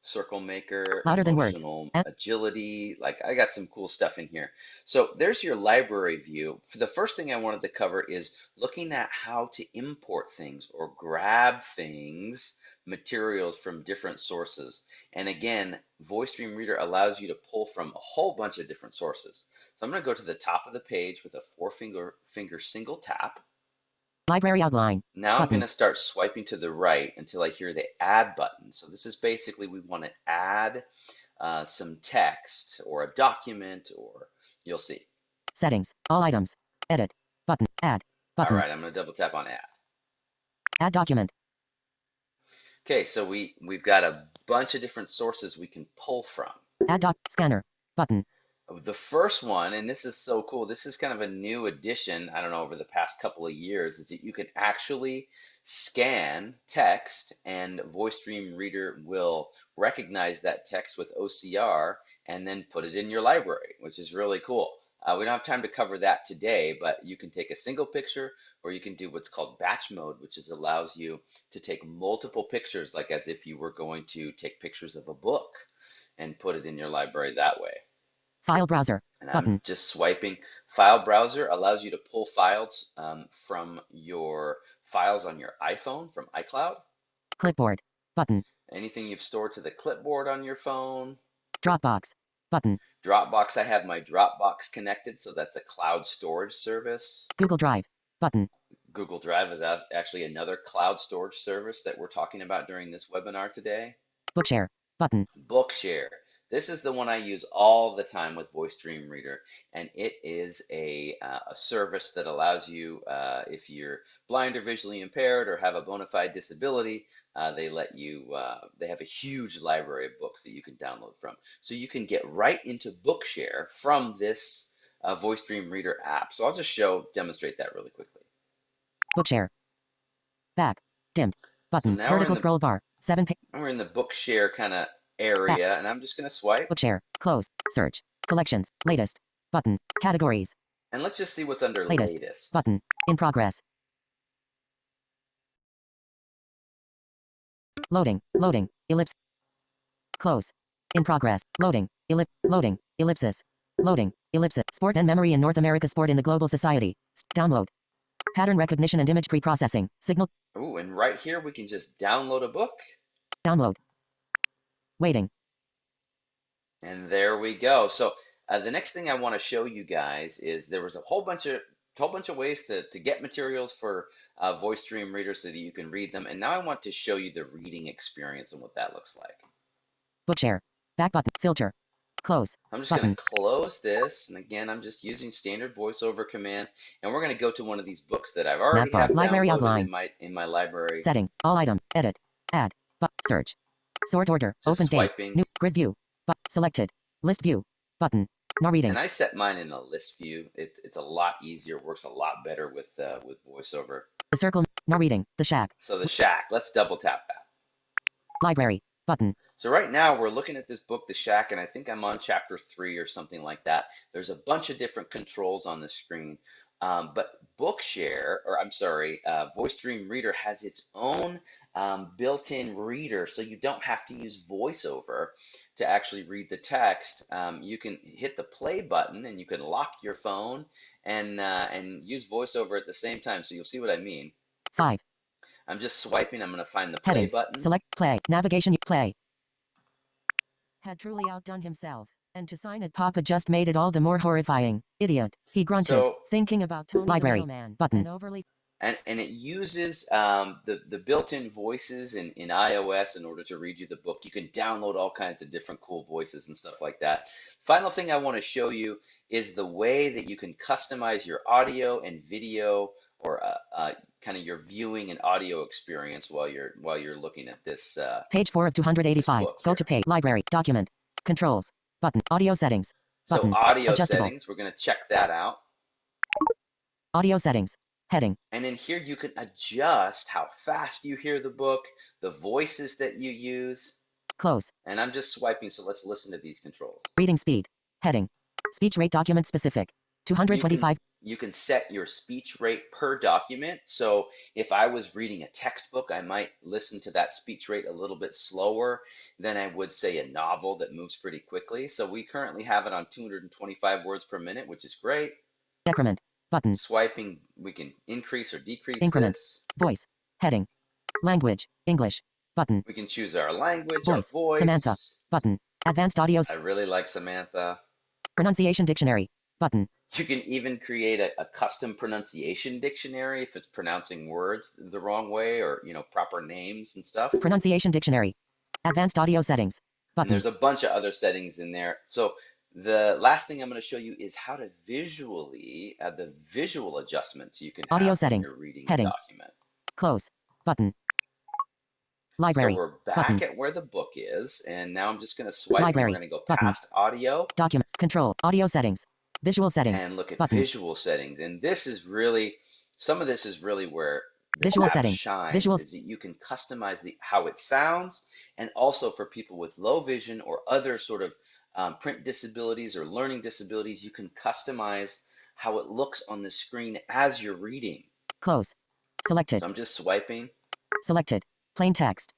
Circle Maker, Louder than words. emotional agility. Like, I got some cool stuff in here. So there's your library view. For the first thing I wanted to cover is looking at how to import things or grab things, materials from different sources. And again, Voice Dream Reader allows you to pull from a whole bunch of different sources. So I'm going to go to the top of the page with a finger single tap. Library outline. Now button. I'm going to start swiping to the right until I hear the add button. So this is basically, we want to add some text or a document, or you'll see. Settings. All items. Edit. Button. Add. Button. All right, I'm going to double tap on add. Add document. Okay, so we've got a bunch of different sources we can pull from. Add doc. Scanner. Button. The first one, and this is so cool, this is kind of a new addition, I don't know, over the past couple of years, is that you can actually scan text, and Voice Dream Reader will recognize that text with OCR and then put it in your library, which is really cool. We don't have time to cover that today, but you can take a single picture, or you can do what's called batch mode, which allows you to take multiple pictures, like as if you were going to take pictures of a book and put it in your library that way. File browser. And Button. I'm just swiping. File browser allows you to pull files from your files on your iPhone from iCloud. Clipboard. Button. Anything you've stored to the clipboard on your phone. Dropbox. Button. Dropbox, I have my Dropbox connected, so that's a cloud storage service. Google Drive. Button. Google Drive is actually another cloud storage service that we're talking about during this webinar today. Bookshare. Button. Bookshare. This is the one I use all the time with Voice Dream Reader, and it is a service that allows you, if you're blind or visually impaired or have a bona fide disability, they let you, they have a huge library of books that you can download from. So you can get right into Bookshare from this Voice Dream Reader app. So I'll just demonstrate that really quickly. Bookshare. Back. Dimmed. Button. So Vertical scroll bar. 7 page. We're in the Bookshare kind of area, and I'm just going to swipe. Bookshare. Close. Search. Collections. Latest. Button. Categories. And let's just see what's under Latest. latest. Button. In progress. Loading. Loading. Ellipse. Close. In progress. Loading. Loading. Ellipsis. Loading. Ellipsis. Sport and memory in North America. Sport in the global society. Download. Pattern recognition and image pre-processing. Signal. Ooh, and right here we can just download a book. Download. Waiting. And there we go. So the next thing I want to show you guys is there was a whole bunch of ways to get materials for Voice Dream Reader so that you can read them. And now I want to show you the reading experience and what that looks like. Bookshare. Back button. Filter. Close. I'm just Button. going to close this. And again, I'm just using standard voiceover commands. And we're going to go to one of these books that I've already Map bar. have Library downloaded outline. in my library. Setting. All item. Edit. Add. Search. Sort order. Just Open date. swiping. New. Grid view. Selected. List view. Button. No reading. And I set mine in a list view. It's a lot easier, works a lot better with voiceover. The circle. No reading. The shack. So the shack, let's double tap that. Library. Button. So right now we're looking at this book, The Shack, and I think I'm on chapter 3 or something like that. There's a bunch of different controls on the screen. But Bookshare, or I'm sorry, Voice Dream Reader has its own built-in reader, so you don't have to use VoiceOver to actually read the text. You can hit the play button, and you can lock your phone and use VoiceOver at the same time. So you'll see what I mean. 5. I'm just swiping. I'm going to find the play Headings. button. Select play. Navigation. Play. Had truly outdone himself. And to sign it, Papa just made it all the more horrifying. Idiot. He grunted, So- thinking about Tony Library. the mailman. Button. And overly. And it uses the built-in voices in iOS in order to read you the book. You can download all kinds of different cool voices and stuff like that. Final thing I want to show you is the way that you can customize your audio and video, or kind of your viewing and audio experience while you're looking at this. Page 4 of 285. book Go here. to page. Library. Document. Controls. Button. Audio settings. Button. So audio Adjustable. settings, we're going to check that out. Audio settings. Heading. And in here you can adjust how fast you hear the book, the voices that you use. Close. And I'm just swiping, so let's listen to these controls. Reading speed. Heading. Speech rate document specific. 225. You can set your speech rate per document. So if I was reading a textbook, I might listen to that speech rate a little bit slower than I would say a novel that moves pretty quickly. So we currently have it on 225 words per minute, which is great. Decrement. Button. Swiping, we can increase or decrease Increment. this. Voice. Heading. Language. English. Button. We can choose our language, Voice. our voice. Samantha. Button. Advanced audio. I really like Samantha. Pronunciation dictionary. Button. You can even create a custom pronunciation dictionary if it's pronouncing words the wrong way, or proper names and stuff. Pronunciation dictionary. Advanced audio settings. And Button. there's a bunch of other settings in there. So the last thing I'm going to show you is how to visually the visual adjustments you can Audio have when settings. you're reading Heading. a document. Close. Button. Library. So we're back Button. at where the book is, and now I'm just going to swipe. Library. And we're going to go Button. past audio Document. Control. Audio settings. Visual settings. and look at Button. visual settings. And this is really, some of this is really where this Visual app settings. shines, Visual- is that you can customize how it sounds, and also for people with low vision or other sort of print disabilities or learning disabilities, you can customize how it looks on the screen as you're reading. Close. Selected. So I'm just swiping. Selected. Plain text.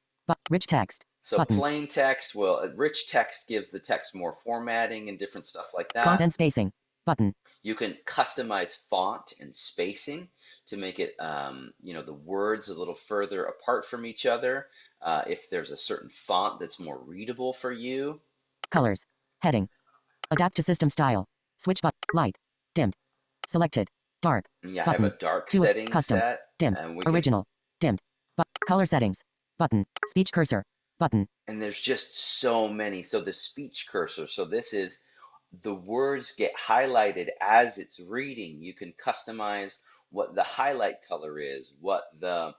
Rich text. So Button. plain text, well, rich text gives the text more formatting and different stuff like that. Font and spacing. Button. You can customize font and spacing to make it, the words a little further apart from each other. If there's a certain font that's more readable for you. Colors. Heading. Adapt to system style. Switch button. Light. Dimmed. Selected. Dark. Yeah, Button. I have a dark Two setting custom. set. Dim. And Original. Dimmed. Color settings. Button. Speech cursor. Button. And there's just so many. So the speech cursor. So this is the words get highlighted as it's reading. You can customize what the highlight color is, what the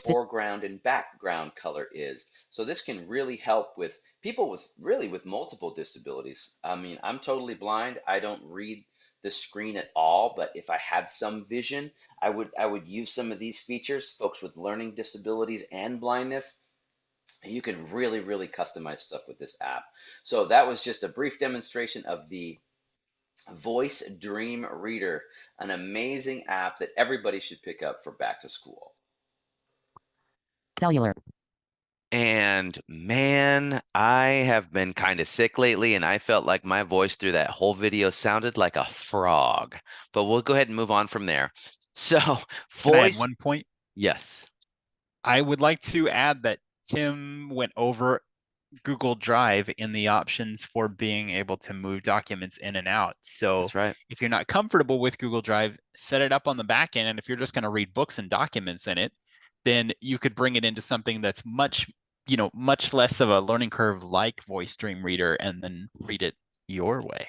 foreground and background color is. So this can really help with people with multiple disabilities. I mean, I'm totally blind. I don't read the screen at all, but if I had some vision, I would use some of these features. Folks with learning disabilities and blindness, you can really, really customize stuff with this app. So that was just a brief demonstration of the Voice Dream Reader, an amazing app that everybody should pick up for back to school. Cellular. And man, I have been kind of sick lately, and I felt like my voice through that whole video sounded like a frog. But we'll go ahead and move on from there. So, Can I add voice. one point? Yes. I would like to add that Tim went over Google Drive in the options for being able to move documents in and out. So That's right. if you're not comfortable with Google Drive, set it up on the back end. And if you're just going to read books and documents in it, then you could bring it into something that's much less of a learning curve like Voice Dream Reader, and then read it your way.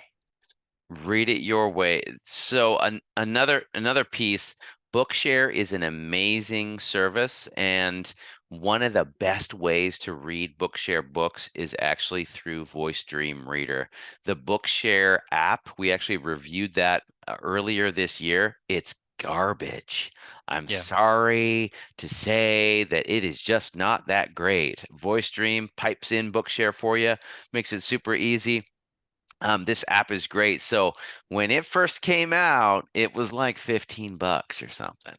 Read it your way. So another piece, Bookshare is an amazing service, and one of the best ways to read Bookshare books is actually through Voice Dream Reader. The Bookshare app, we actually reviewed that earlier this year. It's garbage. I'm sorry to say that it is just not that great. Voice Dream pipes in Bookshare for you, makes it super easy. This app is great. So when it first came out, it was like $15 or something.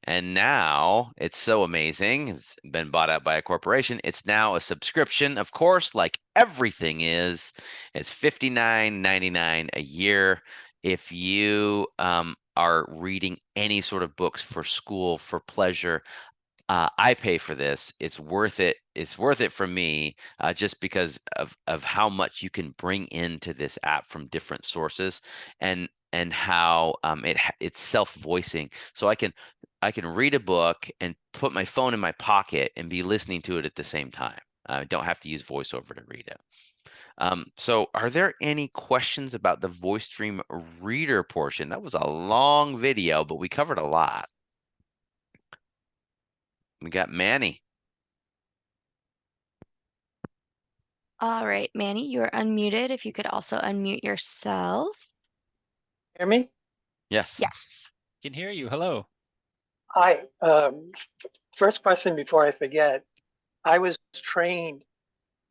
And now it's so amazing. It's been bought out by a corporation. It's now a subscription, of course, like everything is. It's $59.99 a year. If you are reading any sort of books for school, for pleasure, I pay for this. It's worth it. It's worth it for me, just because of how much you can bring into this app from different sources, and how it's self-voicing. So I can read a book and put my phone in my pocket and be listening to it at the same time. I don't have to use VoiceOver to read it. So are there any questions about the Voice Dream Reader portion? That was a long video, but we covered a lot. We got Manny. All right, Manny, you are unmuted. If you could also unmute yourself. Hear me? Yes. Yes. Can hear you. Hello. Hi. First question before I forget. I was trained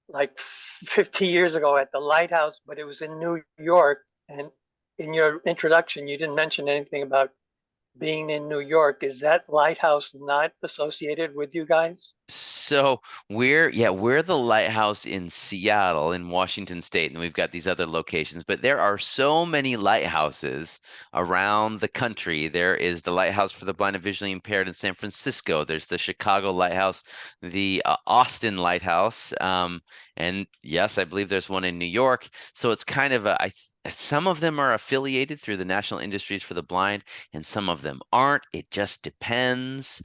like 50 years ago at the Lighthouse, but it was in New York. And in your introduction, you didn't mention anything about being in New York. Is that Lighthouse not associated with you guys? So we're the Lighthouse in Seattle, in Washington State, and we've got these other locations, but there are so many lighthouses around the country. There is the Lighthouse for the Blind and Visually Impaired in San Francisco. There's the Chicago Lighthouse, the Austin Lighthouse, and yes, I believe there's one in New York. So it's kind of some of them are affiliated through the National Industries for the Blind, and some of them aren't. It just depends.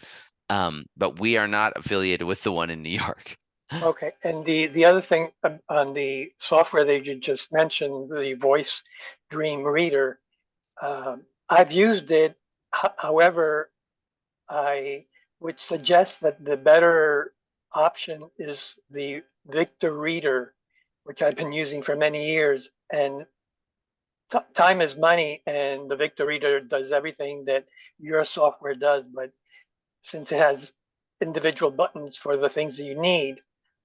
But we are not affiliated with the one in New York. Okay. And the other thing on the software that you just mentioned, the Voice Dream Reader, I've used it. However, I would suggest that the better option is the Victor Reader, which I've been using for many years. And time is money, and the Victor Reader does everything that your software does. But since it has individual buttons for the things that you need,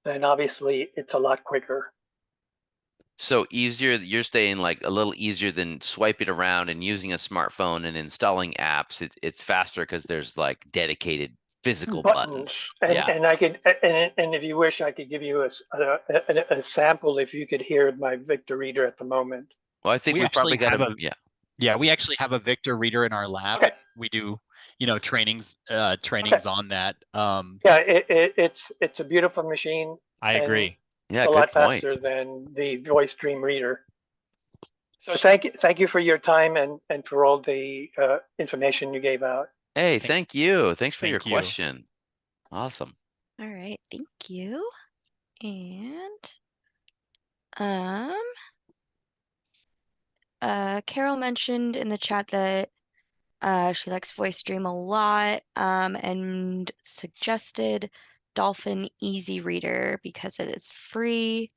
then obviously it's a lot quicker. So easier, you're saying like a little easier than swiping around and using a smartphone and installing apps. It's faster because there's like dedicated physical Buttons, buttons. and Yeah. I could, and if you wish, I could give you a sample if you could hear my Victor reader at the moment. Well, I think We we probably actually got have to, a yeah. Yeah, we actually have a Victor reader in our lab, Okay, and we do, trainings okay, on that. yeah, it's a beautiful machine, I and agree. it's Yeah, a good lot point. faster than the voice dream reader. So thank you for your time and for all the information you gave out. Hey, Thank, thank you. Thanks for your thank you. question. Awesome. All right, thank you. And um Carol mentioned in the chat that she likes voice dream a lot, and suggested Dolphin Easy Reader because it is free.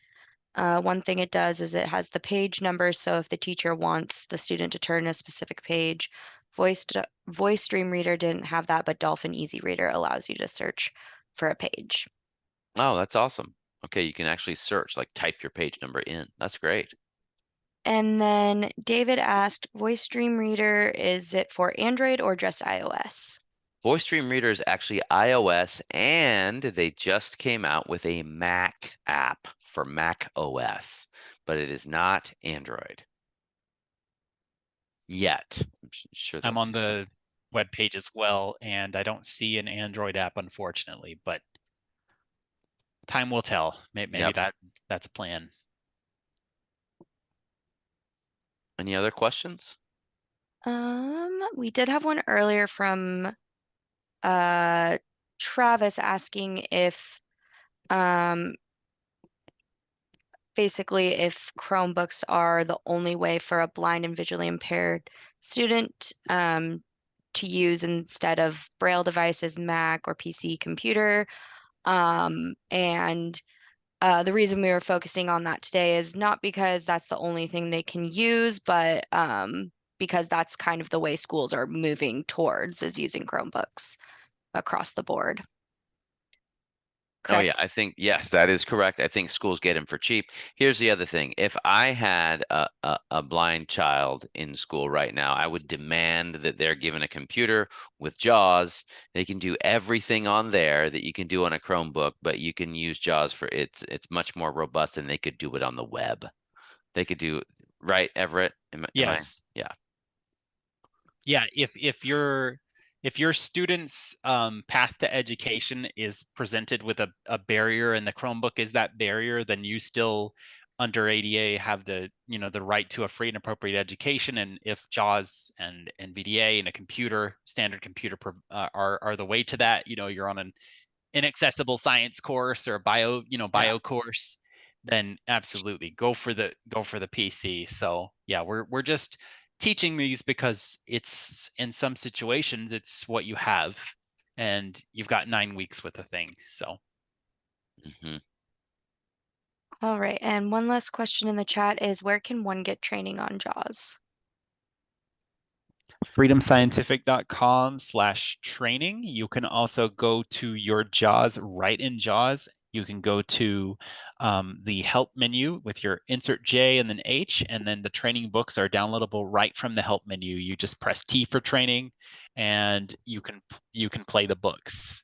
One thing it does is it has the page number, so if the teacher wants the student to turn a specific page, Voice Dream Reader didn't have that, but Dolphin Easy Reader allows you to search for a page. Oh, that's awesome. Okay, you can actually search, like type your page number in. That's great. And then David asked, Voice Dream Reader, is it for Android or just iOS? Voice Dream Reader is actually iOS, and they just came out with a Mac app for Mac OS, but it is not Android yet. I'm sure they'll I'm on do the something. web page as well, and I don't see an Android app, unfortunately, but time will tell. Maybe Yep. that's a plan. Any other questions? We did have one earlier from Travis asking if basically if Chromebooks are the only way for a blind and visually impaired student to use instead of Braille devices, Mac or PC computer. And the reason we were focusing on that today is not because that's the only thing they can use, but because that's kind of the way schools are moving towards, is using Chromebooks across the board. Oh yeah, Correct? I think yes, that is correct. I think schools get them for cheap. Here's the other thing. If I had a blind child in school right now, I would demand that they're given a computer with JAWS. They can do everything on there that you can do on a Chromebook, but you can use JAWS for it's much more robust and they could do it on the web. They could do right, Everett? Am I? Yes. Yeah. Yeah, if your student's path to education is presented with a barrier and the Chromebook is that barrier, then you still under ADA have the the right to a free and appropriate education. And if JAWS and NVDA and a computer standard computer are the way to that, you're on an inaccessible science course or a bio Yeah. course, then absolutely go for the PC. So yeah, we're just teaching these because it's in some situations it's what you have, and you've got 9 weeks with the thing. So hmm All right. And one last question in the chat is, where can one get training on JAWS? freedomscientific.com/training. You can also go to your JAWS, right in JAWS. You can go to the help menu with your insert J and then H, and then the training books are downloadable right from the help menu. You just press T for training, and you can play the books.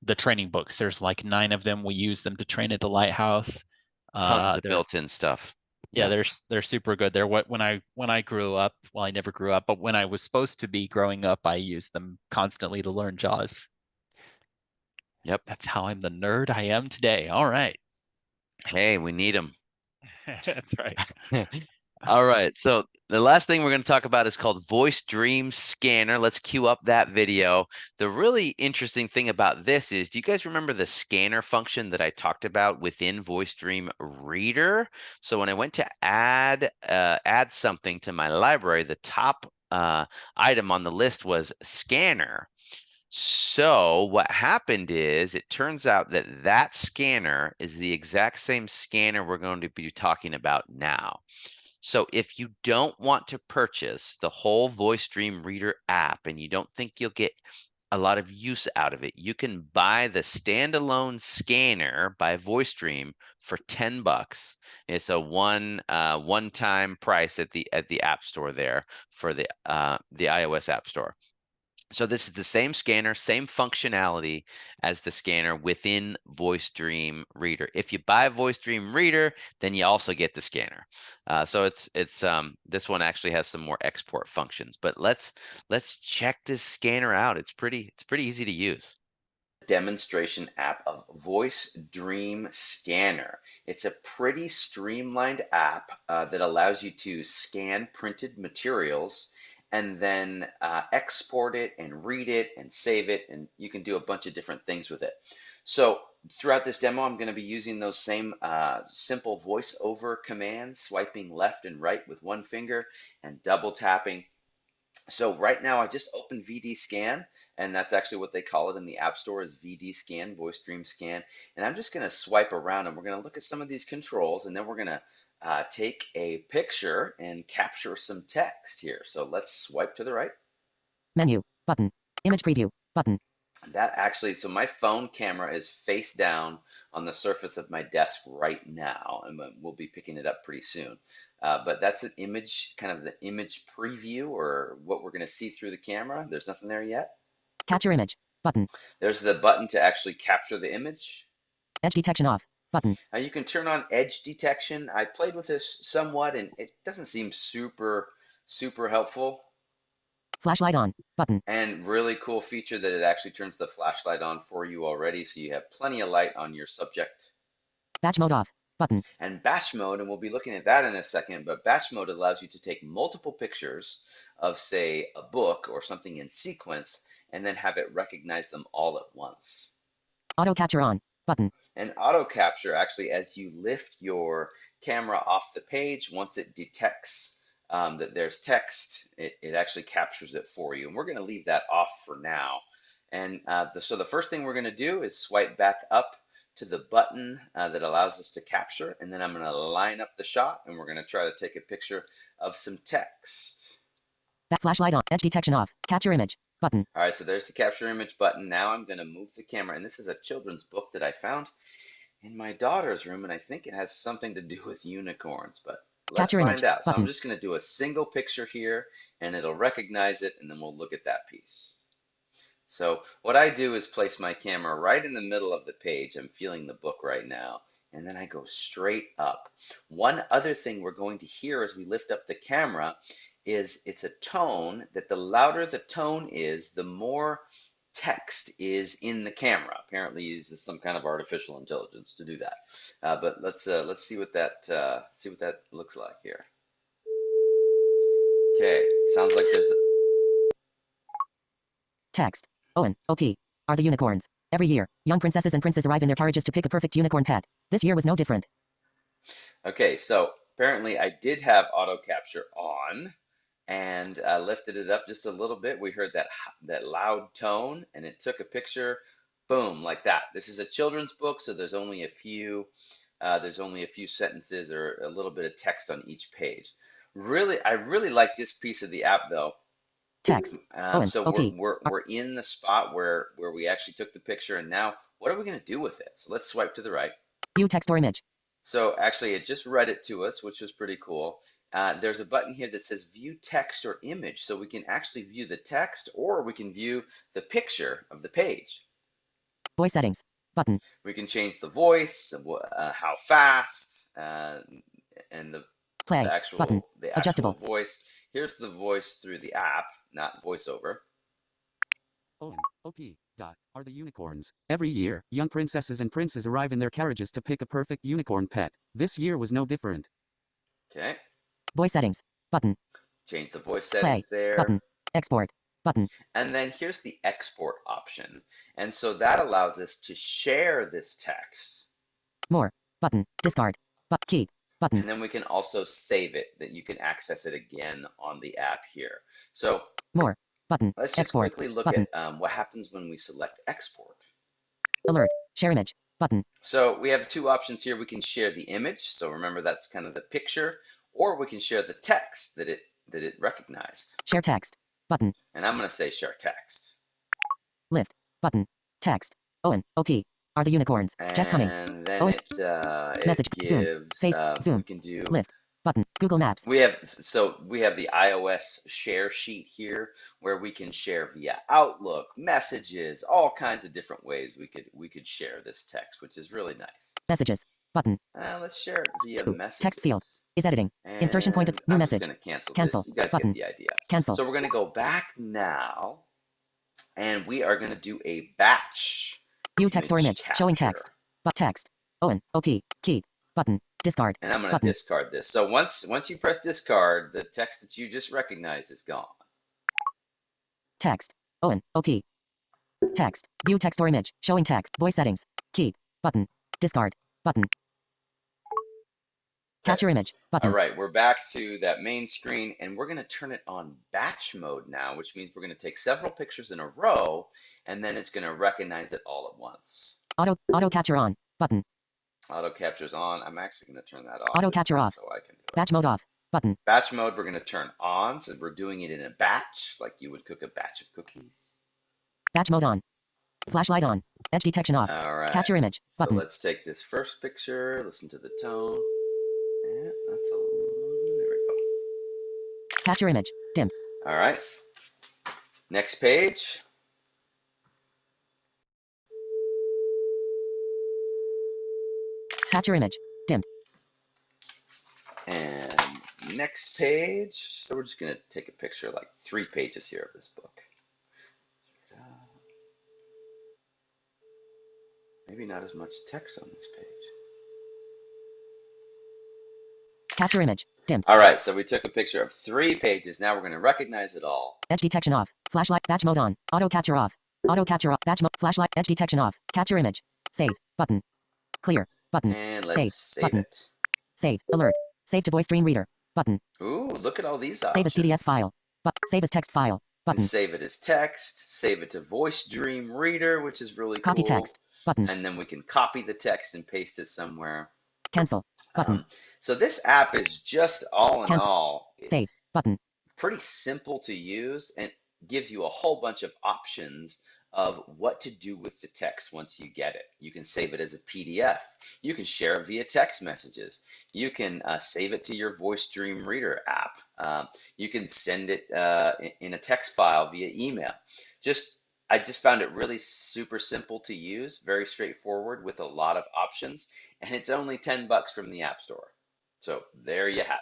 The training books. There's like 9 of them. We use them to train at the Lighthouse. Tons of They're built-in stuff. Yeah, Yeah. they're super good. They're what when I grew up, well, I never grew up, but when I was supposed to be growing up, I used them constantly to learn JAWS. Yep. That's how I'm the nerd I am today. All right. Hey, we need them. That's right. All right, so the last thing we're going to talk about is called Voice Dream Scanner. Let's cue up that video. The really interesting thing about this is, do you guys remember the scanner function that I talked about within Voice Dream Reader? So when I went to add something to my library, the top item on the list was scanner. So what happened is it turns out that that scanner is the exact same scanner we're going to be talking about now. So if you don't want to purchase the whole Voice Dream Reader app and you don't think you'll get a lot of use out of it. You can buy the standalone scanner by VoiceStream for $10. It's a one-time price at the App Store there for the iOS App Store. So this is the same scanner, same functionality as the scanner within VoiceStream Reader. If you buy VoiceStream Reader, then you also get the scanner. So it's this one actually has some more export functions. But let's check this scanner out. It's pretty easy to use. Demonstration app of Voice Dream Scanner. It's a pretty streamlined app that allows you to scan printed materials and then export it and read it and save it, and you can do a bunch of different things with it. So throughout this demo, I'm going to be using those same simple voiceover commands, swiping left and right with one finger and double tapping. So right now I just opened VD Scan, and that's actually what they call it in the App Store is VD Scan, Voice Dream Scan. And I'm just going to swipe around and we're going to look at some of these controls, and then we're going to take a picture and capture some text here. So let's swipe to the right. Menu, button, image preview, button. That actually, so my phone camera is face down on the surface of my desk right now, and we'll be picking it up pretty soon. But that's an image, kind of the image preview, or what we're going to see through the camera. There's nothing there yet. Capture image, button. There's the button to actually capture the image. Edge detection off, button. Now you can turn on edge detection. I played with this somewhat, and it doesn't seem super helpful. Flashlight on, button. And really cool feature that it actually turns the flashlight on for you already, so you have plenty of light on your subject. Batch mode off, button. And batch mode, and we'll be looking at that in a second, but batch mode allows you to take multiple pictures of, say, a book or something in sequence, and then have it recognize them all at once. Auto capture on, button. And auto capture, actually, as you lift your camera off the page, once it detects that there's text, it actually captures it for you. And we're going to leave that off for now. And so the first thing we're going to do is swipe back up to the button that allows us to capture. And then I'm going to line up the shot, and we're going to try to take a picture of some text. Flashlight on, edge detection off, capture image, button. All right, so there's the capture image button. Now I'm going to move the camera. And this is a children's book that I found in my daughter's room, and I think it has something to do with unicorns, but let's find out. So I'm just going to do a single picture here, and it'll recognize it, and then we'll look at that piece. So what I do is place my camera right in the middle of the page. I'm feeling the book right now, and then I go straight up. One other thing we're going to hear as we lift up the camera is it's a tone that the louder the tone is, the more text is in the camera. Apparently uses some kind of artificial intelligence to do that. But let's see what that looks like here. Okay, sounds like there's text. Owen, OP, are the unicorns. Every year, young princesses and princes arrive in their carriages to pick a perfect unicorn pet. This year was no different. Okay, so apparently I did have auto capture on, and lifted it up just a little bit. We heard that loud tone, and it took a picture, boom, like that. This is a children's book, so there's only a few sentences or a little bit of text on each page. I really like this piece of the app though. Text. So we're in the spot where we actually took the picture, and now what are we going to do with it? So let's swipe to the right. View text or image. So actually, it just read it to us, which was pretty cool. There's a button here that says view text or image. So we can actually view the text, or we can view the picture of the page. Voice settings, button. We can change the voice, how fast, and the actual adjustable voice. Here's the voice through the app, not voiceover. Owen, OP, are the unicorns. Every year, young princesses and princes arrive in their carriages to pick a perfect unicorn pet. This year was no different. Okay. Voice settings, button. Change the voice settings there. Button. Export, button. And then here's the export option. And so that allows us to share this text. More, button, discard, key, button. And then we can also save it, that you can access it again on the app here. So more, button, let's just export, quickly look button. at what happens when we select export. Alert, share image, button. So we have two options here. We can share the image. So remember, that's kind of the picture, or we can share the text that it recognized. Share text, button. And I'm going to say share text. lift, button, text, Owen, OP, are the unicorns, Jess Cummings, And then Owen, it message, Zoom, gives face, we Zoom, can do lift, button, Google Maps, we have the iOS share sheet here where we can share via Outlook, messages, all kinds of different ways we could share this text, which is really nice. messages, button, Let's share it via messages. text field, is editing, insertion point, And new I'm just message, going to cancel cancel, this. You guys button, get the idea. cancel, So we're going to go back now, and we are going to do a batch view text or image, showing text, capture. but text, Owen, OP, key, button, discard, And I'm going to discard this. So once you press discard, the text that you just recognized is gone. Text, Owen, OP, text, view text or image, showing text, voice settings, key, button, discard, button, capture image, button. All right, we're back to that main screen, and we're going to turn it on batch mode now, which means we're going to take several pictures in a row, and then it's going to recognize it all at once. Auto capture on, button. Auto capture's on. I'm actually going to turn that off. Auto capture off. So I can do it. Batch mode off, button. Batch mode we're going to turn on, so we're doing it in a batch, like you would cook a batch of cookies. Batch mode on. Flashlight on. Edge detection off. All right. Capture image, button. So let's take this first picture, listen to the tone. Yeah, that's a there we go. Capture image, dim. All right. Next page. Capture image, dim. And next page. So we're just going to take a picture, like 3 pages here of this book. Maybe not as much text on this page. Capture image, dim. All right, so we took a picture of 3 pages. Now we're going to recognize it all. Edge detection off. Flashlight, batch mode on. Auto capture off. Auto capture off. Batch mode, flashlight, edge detection off. Capture image. Save, button. Clear, button. And let's save button. it. Save, alert. Save to voice stream reader, button. Ooh, look at all these options. Save as PDF file, save as text file, button. And save it as text, save it to voice dream reader, which is really Copy cool. text, button. And then we can copy the text and paste it somewhere. Cancel, button. So this app is just all in Cancel. all Save, button. pretty simple to use and gives you a whole bunch of options of what to do with the text once you get it. You can save it as a PDF. You can share it via text messages. You can save it to your voice dream reader app. You can send it in a text file via email. I just found it really super simple to use, very straightforward with a lot of options, and it's only $10 from the App Store. So there you have it.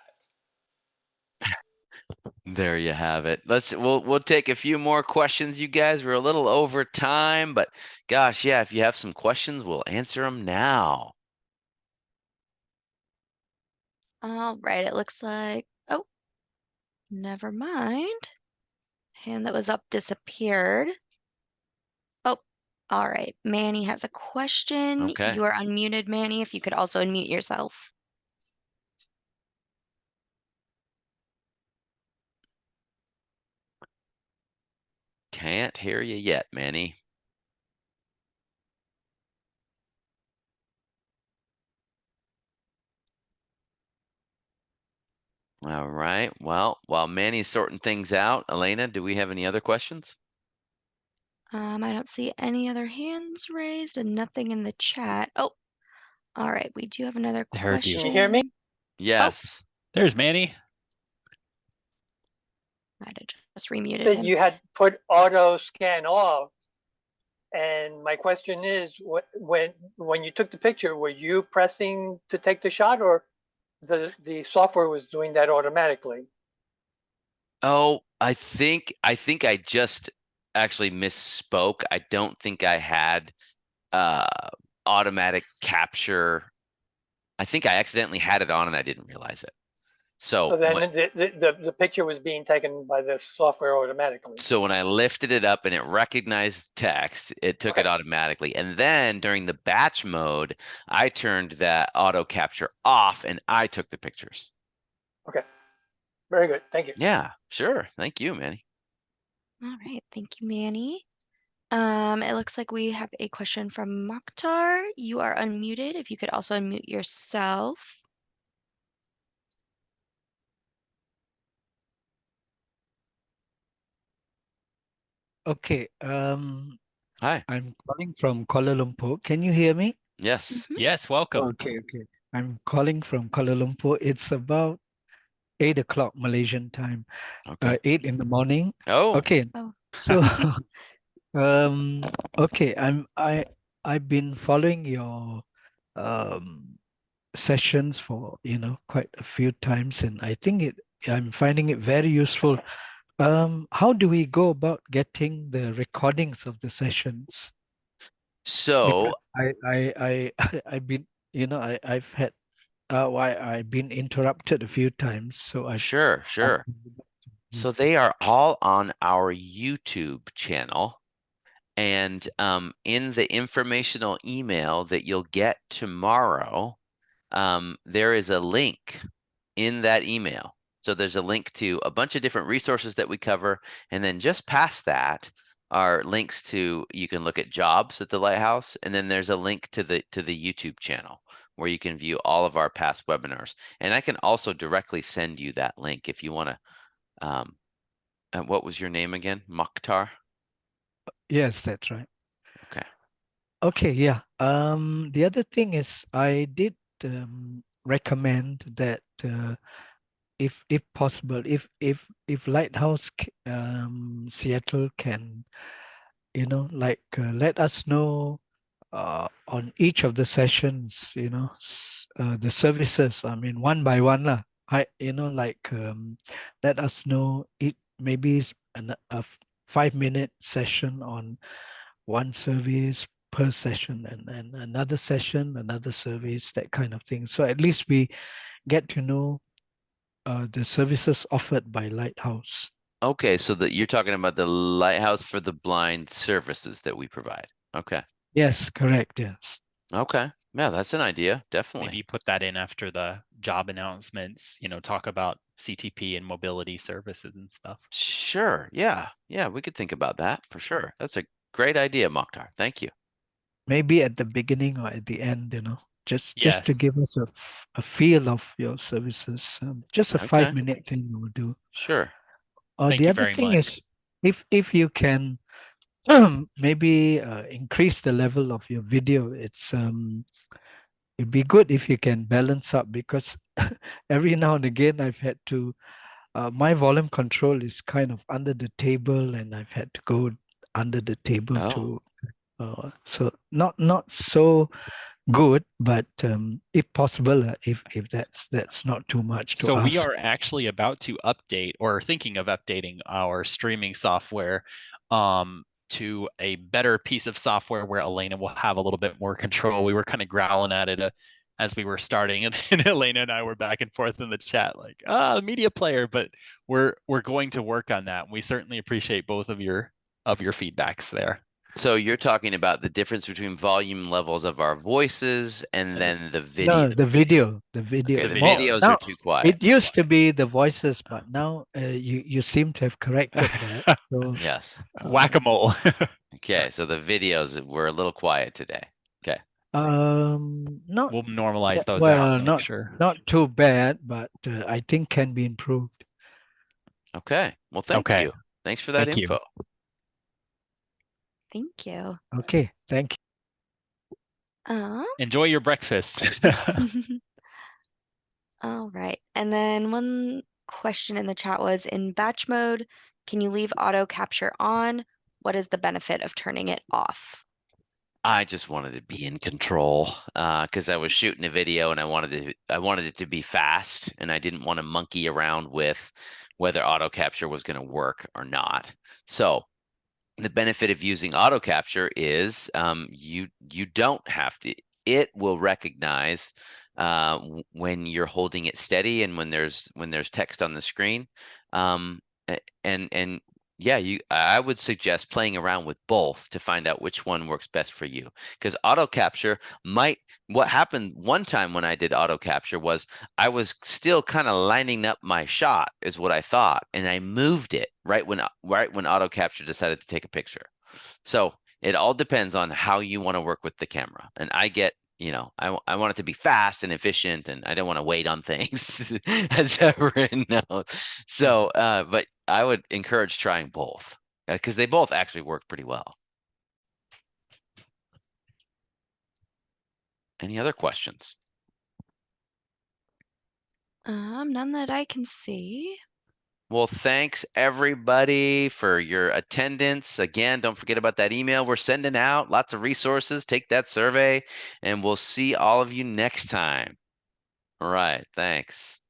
There you have it. We'll take a few more questions, you guys. We're a little over time, but gosh, yeah, if you have some questions, we'll answer them now. All right, it looks like, oh, never mind. Hand that was up disappeared. Oh, all right. Manny has a question. Okay. You are unmuted, Manny. If you could also unmute yourself. Can't hear you yet, Manny. All right. Well, while Manny's sorting things out, Elena, do we have any other questions? I don't see any other hands raised and nothing in the chat. Oh, all right. We do have another There it is. question. Can you hear me? Yes. There's Manny. Might have just remuted That him. you had put auto scan off. And my question is, when you took the picture, were you pressing to take the shot, or the software was doing that automatically? Oh, I think I just actually misspoke. I don't think I had automatic capture. I think I accidentally had it on and I didn't realize it. So then the picture was being taken by the software automatically. So when I lifted it up and it recognized text, it took it automatically. And then during the batch mode, I turned that auto capture off and I took the pictures. Okay. Very good. Thank you. Yeah, sure. Thank you, Manny. All right. Thank you, Manny. It looks like we have a question from Mokhtar. You are unmuted. If you could also unmute yourself. Okay. Hi. I'm calling from Kuala Lumpur. Can you hear me? Yes. Mhm. Yes, welcome. Okay. I'm calling from Kuala Lumpur. It's about 8 o'clock Malaysian time, Okay. 8 in the morning. Oh, Okay, Oh. so um, okay, I've been following your um sessions for quite a few times, and I think I'm finding it very useful. How do we go about getting the recordings of the sessions? so Because I've been I've had I've been interrupted a few times, so sure, I've sure. you. So they are all on our YouTube channel. And in the informational email that you'll get tomorrow, there is a link in that email. So there's a link to a bunch of different resources that we cover. And then just past that are links to, you can look at jobs at the Lighthouse. And then there's a link to the YouTube channel where you can view all of our past webinars. And I can also directly send you that link if you want to. What was your name again? Mokhtar? Yes, that's right. Okay. Okay, yeah. The other thing is I did recommend that if possible, if Lighthouse Seattle can, let us know on each of the sessions, the services. I mean, one by one, lah. Let us know it maybe is a 5-minute session on one service per session, and another session, another service, that kind of thing. So at least we get to know the services offered by Lighthouse. Okay, so that you're talking about the Lighthouse for the Blind services that we provide. Okay. Yes, correct. Yes. Okay. Yeah, that's an idea. Maybe Definitely. put that in after the job announcements, talk about CTP and mobility services and stuff. Sure. Yeah. Yeah, we could think about that for sure. That's a great idea, Mokhtar. Thank you. Maybe at the beginning or at the end, just to Yes. give us a feel of your services. Just a Okay. 5-minute thing will do. Sure. Thank The you other very thing much. is, if you can maybe increase the level of your video, it'd be good if you can balance up, because every now and again I've had to my volume control is kind of under the table, and I've had to go under the table Oh. to so not so good, but if possible, if that's not too much to So we ask. are actually about to update, or thinking of updating, our streaming software to a better piece of software where Elena will have a little bit more control. We were kind of growling at it as we were starting, and then Elena and I were back and forth in the chat like, media player, but we're going to work on that. We certainly appreciate both of your feedbacks there. So you're talking about the difference between volume levels of our voices and then the video. No, the video. Okay, the More videos are now. too quiet. It used to be the voices, but now you seem to have corrected that. So Yes. Whack-a-mole. Okay, so the videos were a little quiet today. Okay. not We'll normalize those well, out and make sure. not too bad, but I think can be improved. Okay. Well, thank Okay. you. Thanks for that Thank you. info. Thank you. Okay, thank you. Enjoy your breakfast. All right. And then one question in the chat was, in batch mode, can you leave auto capture on? What is the benefit of turning it off? I just wanted to be in control because I was shooting a video and I wanted it to be fast, and I didn't want to monkey around with whether auto capture was going to work or not. So the benefit of using auto capture is you don't have to. It will recognize when you're holding it steady and when there's text on the screen. And yeah, I would suggest playing around with both to find out which one works best for you. Because auto capture what happened one time when I did auto capture was I was still kind of lining up my shot, is what I thought, and I moved it right when auto capture decided to take a picture. So it all depends on how you want to work with the camera. And I get, I want it to be fast and efficient, and I don't want to wait on things, as everyone knows. So, but I would encourage trying both because they both actually work pretty well. Any other questions? None that I can see. Well, thanks everybody for your attendance. Again, don't forget about that email we're sending out. Lots of resources. Take that survey, and we'll see all of you next time. All right. Thanks.